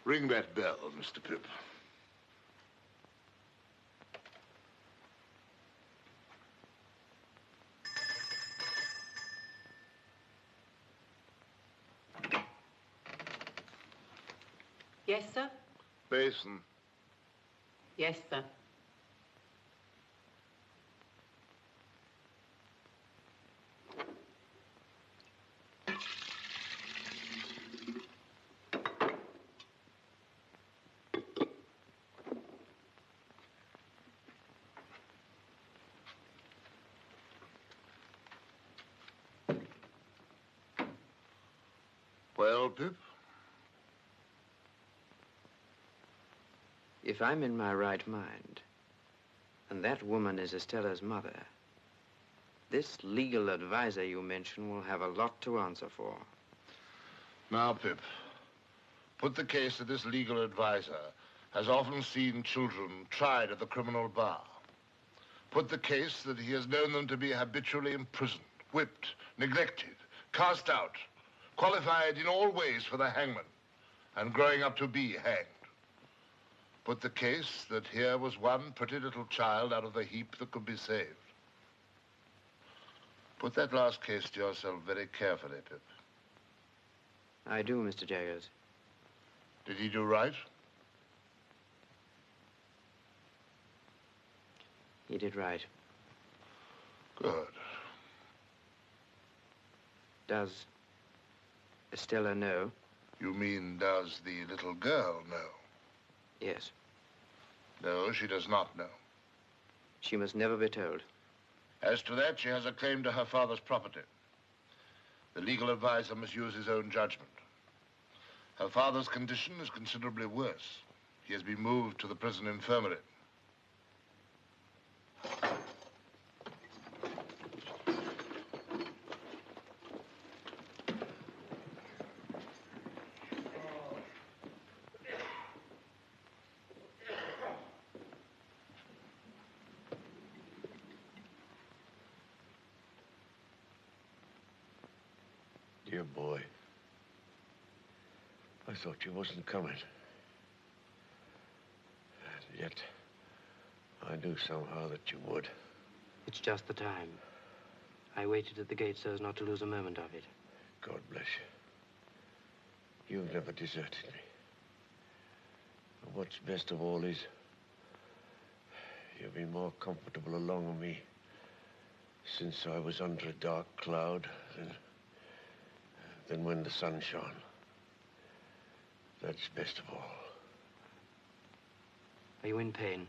Speaker 12: Ring that bell, Mr. Pip.
Speaker 11: Yes, sir?
Speaker 12: Basin.
Speaker 11: Yes, sir.
Speaker 12: Well, Pip?
Speaker 17: If I'm in my right mind, and that woman is Estella's mother, this legal advisor you mention will have a lot to answer for.
Speaker 12: Now, Pip, put the case that this legal advisor has often seen children tried at the criminal bar. Put the case that he has known them to be habitually imprisoned, whipped, neglected, cast out, qualified in all ways for the hangman, and growing up to be hanged. Put the case that here was one pretty little child out of the heap that could be saved. Put that last case to yourself very carefully, Pip.
Speaker 17: I do, Mr. Jaggers.
Speaker 12: Did he do right?
Speaker 17: He did right.
Speaker 12: Good.
Speaker 17: Does Estella know?
Speaker 12: You mean, does the little girl know?
Speaker 17: Yes.
Speaker 12: No, she does not know.
Speaker 17: She must never be told.
Speaker 12: As to that, she has a claim to her father's property. The legal advisor must use his own judgment. Her father's condition is considerably worse. He has been moved to the prison infirmary.
Speaker 19: Dear boy, I thought you wasn't coming. And yet, I knew somehow that you would.
Speaker 17: It's just the time. I waited at the gate so as not to lose a moment of it.
Speaker 19: God bless you. You've never deserted me. And what's best of all is, you've been more comfortable along with me since I was under a dark cloud than when the sun shone. That's best of all.
Speaker 17: Are you in pain?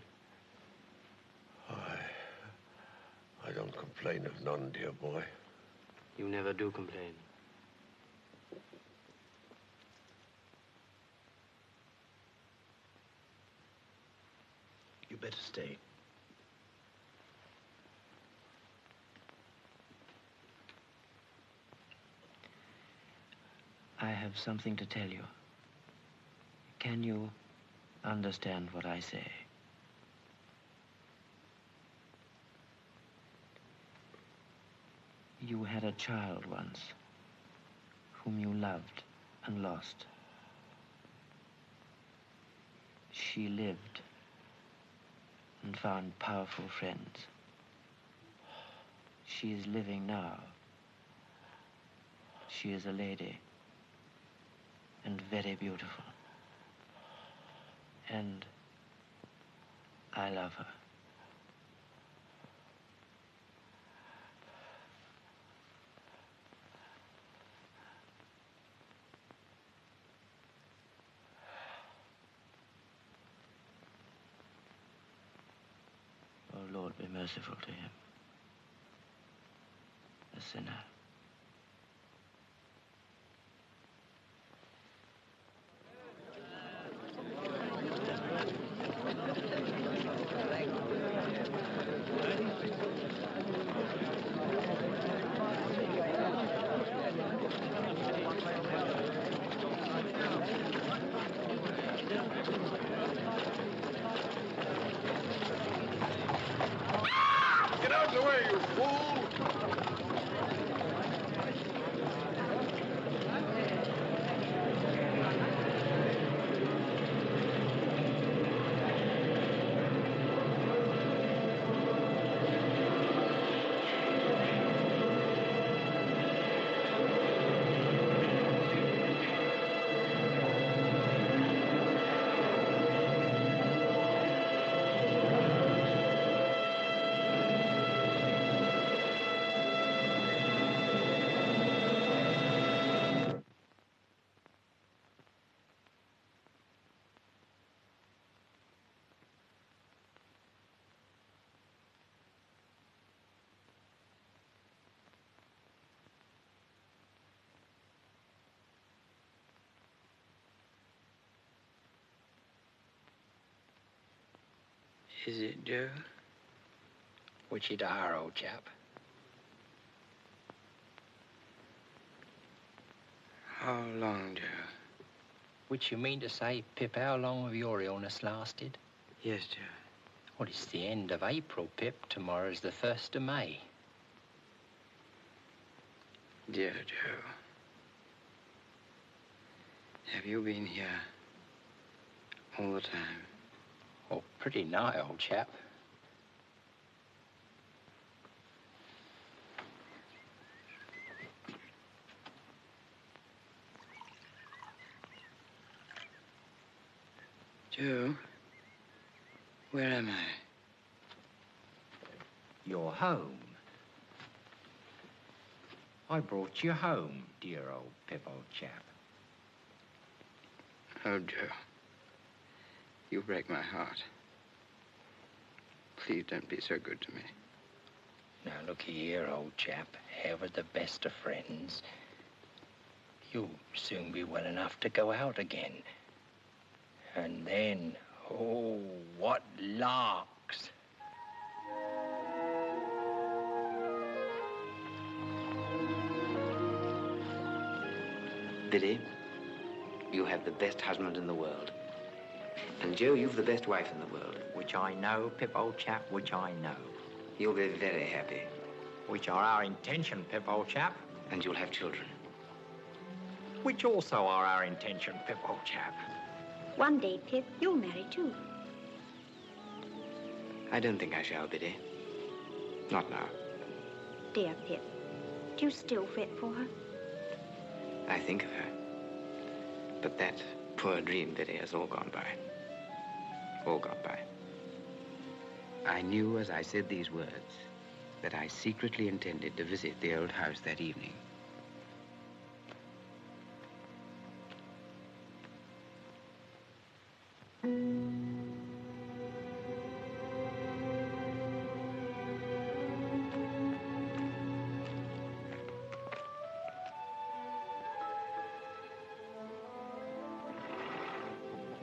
Speaker 19: I don't complain of none, dear boy.
Speaker 17: You never do complain.
Speaker 7: You better stay.
Speaker 17: I have something to tell you. Can you understand what I say? You had a child once, whom you loved and lost. She lived and found powerful friends. She is living now. She is a lady and very beautiful. And I love her. Oh, Lord, be merciful to him, a sinner.
Speaker 12: away, you fool!
Speaker 17: Is it, Joe?
Speaker 4: Which it are, old chap.
Speaker 17: How long, Joe?
Speaker 4: Which you mean to say, Pip, how long have your illness lasted?
Speaker 17: Yes, Joe.
Speaker 4: Well, it's the end of April, Pip. Tomorrow's the 1st of May.
Speaker 17: Dear Joe, have you been here all the time?
Speaker 4: Oh, pretty nigh, old chap.
Speaker 17: Joe, where am I?
Speaker 4: You're home. I brought you home, dear old Pip, old chap.
Speaker 17: Oh, Joe, you break my heart. Please don't be so good to me.
Speaker 4: Now, look here, old chap. Ever the best of friends. You'll soon be well enough to go out again. And then, oh, what larks.
Speaker 17: Billy, you have the best husband in the world. And Joe, you've the best wife in the world.
Speaker 4: Which I know, Pip, old chap, which I know.
Speaker 17: You'll be very happy.
Speaker 4: Which are our intention, Pip, old chap.
Speaker 17: And you'll have children.
Speaker 4: Which also are our intention, Pip, old chap.
Speaker 16: One day, Pip, you'll marry too.
Speaker 17: I don't think I shall, Biddy. Not now.
Speaker 16: Dear Pip, do you still fret for her?
Speaker 17: I think of her. But that poor dream, Biddy, has all gone by. All gone by. I knew as I said these words that I secretly intended to visit the old house that evening.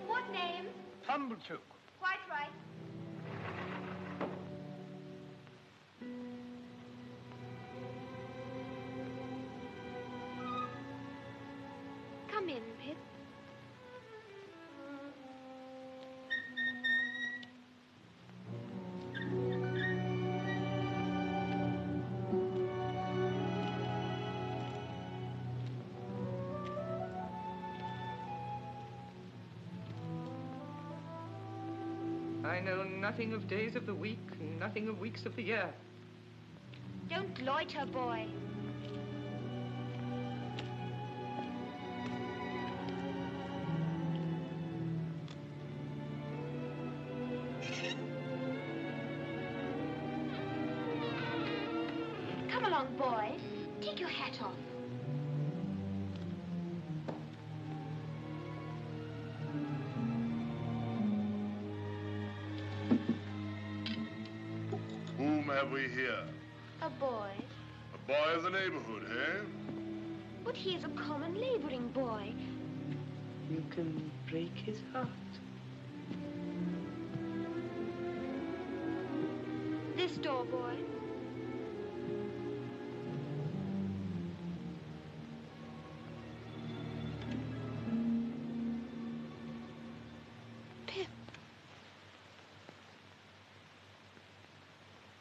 Speaker 10: What name?
Speaker 8: Tumblechook.
Speaker 10: Quite right. Come in, Pip.
Speaker 11: I know nothing of days of the week, nothing of weeks of the year.
Speaker 10: Don't loiter, boy. Come along, boy. Take your hat off.
Speaker 12: Whom have we here?
Speaker 10: A boy.
Speaker 12: A boy of the neighborhood, eh?
Speaker 10: But he is a common laboring boy.
Speaker 11: You can break his heart.
Speaker 10: This door, boy.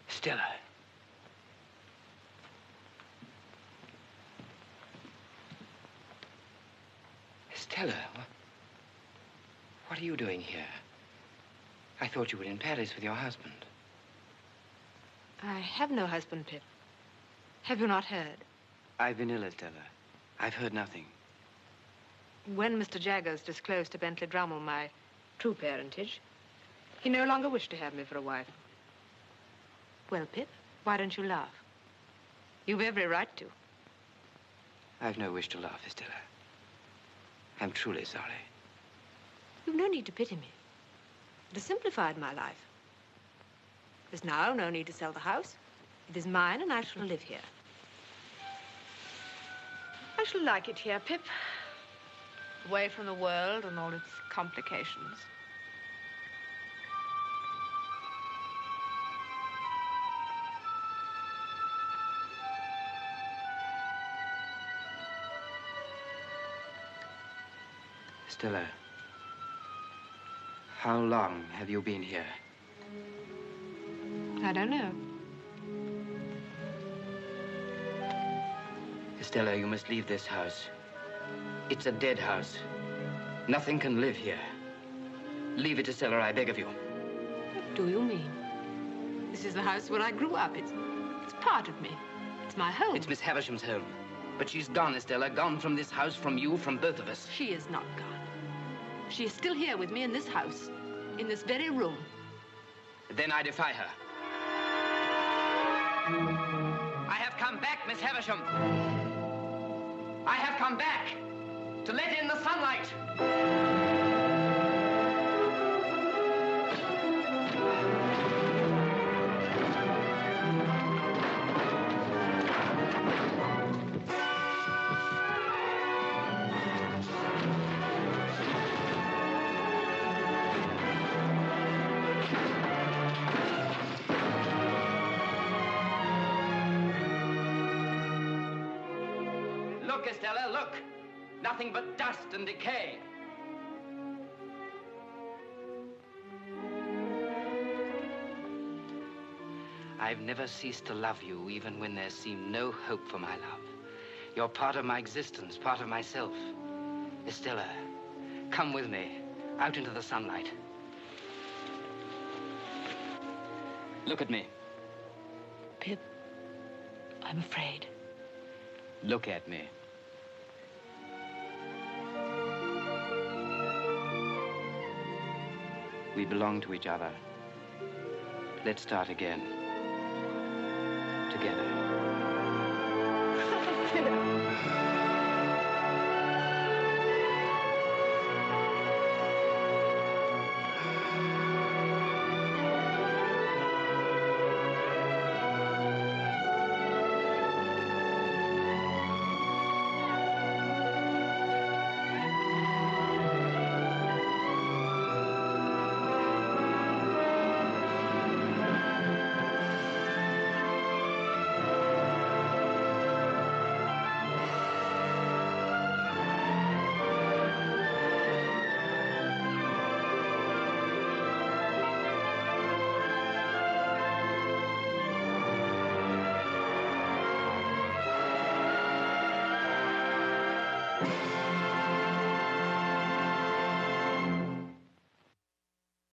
Speaker 17: Stella, Stella, what are you doing here? I thought you were in Paris with your husband.
Speaker 5: I have no husband, Pip. Have you not heard?
Speaker 17: I've been ill, Stella. I've heard nothing.
Speaker 5: When Mr. Jaggers disclosed to Bentley Drummle my true parentage, he no longer wished to have me for a wife. Well, Pip, why don't you laugh? You've every right to.
Speaker 17: I've no wish to laugh, Stella. I'm truly sorry.
Speaker 5: You've no need to pity me. It has simplified my life. There's now no need to sell the house. It is mine, and I shall live here. I shall like it here, Pip. Away from the world and all its complications.
Speaker 17: Stella, how long have you been here?
Speaker 5: I don't know.
Speaker 17: Stella, you must leave this house. It's a dead house. Nothing can live here. Leave it to Stella, I beg of you.
Speaker 5: What do you mean? This is the house where I grew up. It's part of me. It's my home.
Speaker 17: It's Miss Havisham's home. But she's gone, Stella. Gone from this house, from you, from both of us.
Speaker 5: She is not gone. She is still here with me in this house, in this very room.
Speaker 17: Then I defy her. I have come back, Miss Havisham. I have come back to let in the sunlight. Look, Estella, look. Nothing but dust and decay. I've never ceased to love you, even when there seemed no hope for my love. You're part of my existence, part of myself. Estella, come with me, out into the sunlight. Look at me.
Speaker 5: Pip, I'm afraid.
Speaker 17: Look at me. We belong to each other. Let's start again. Together.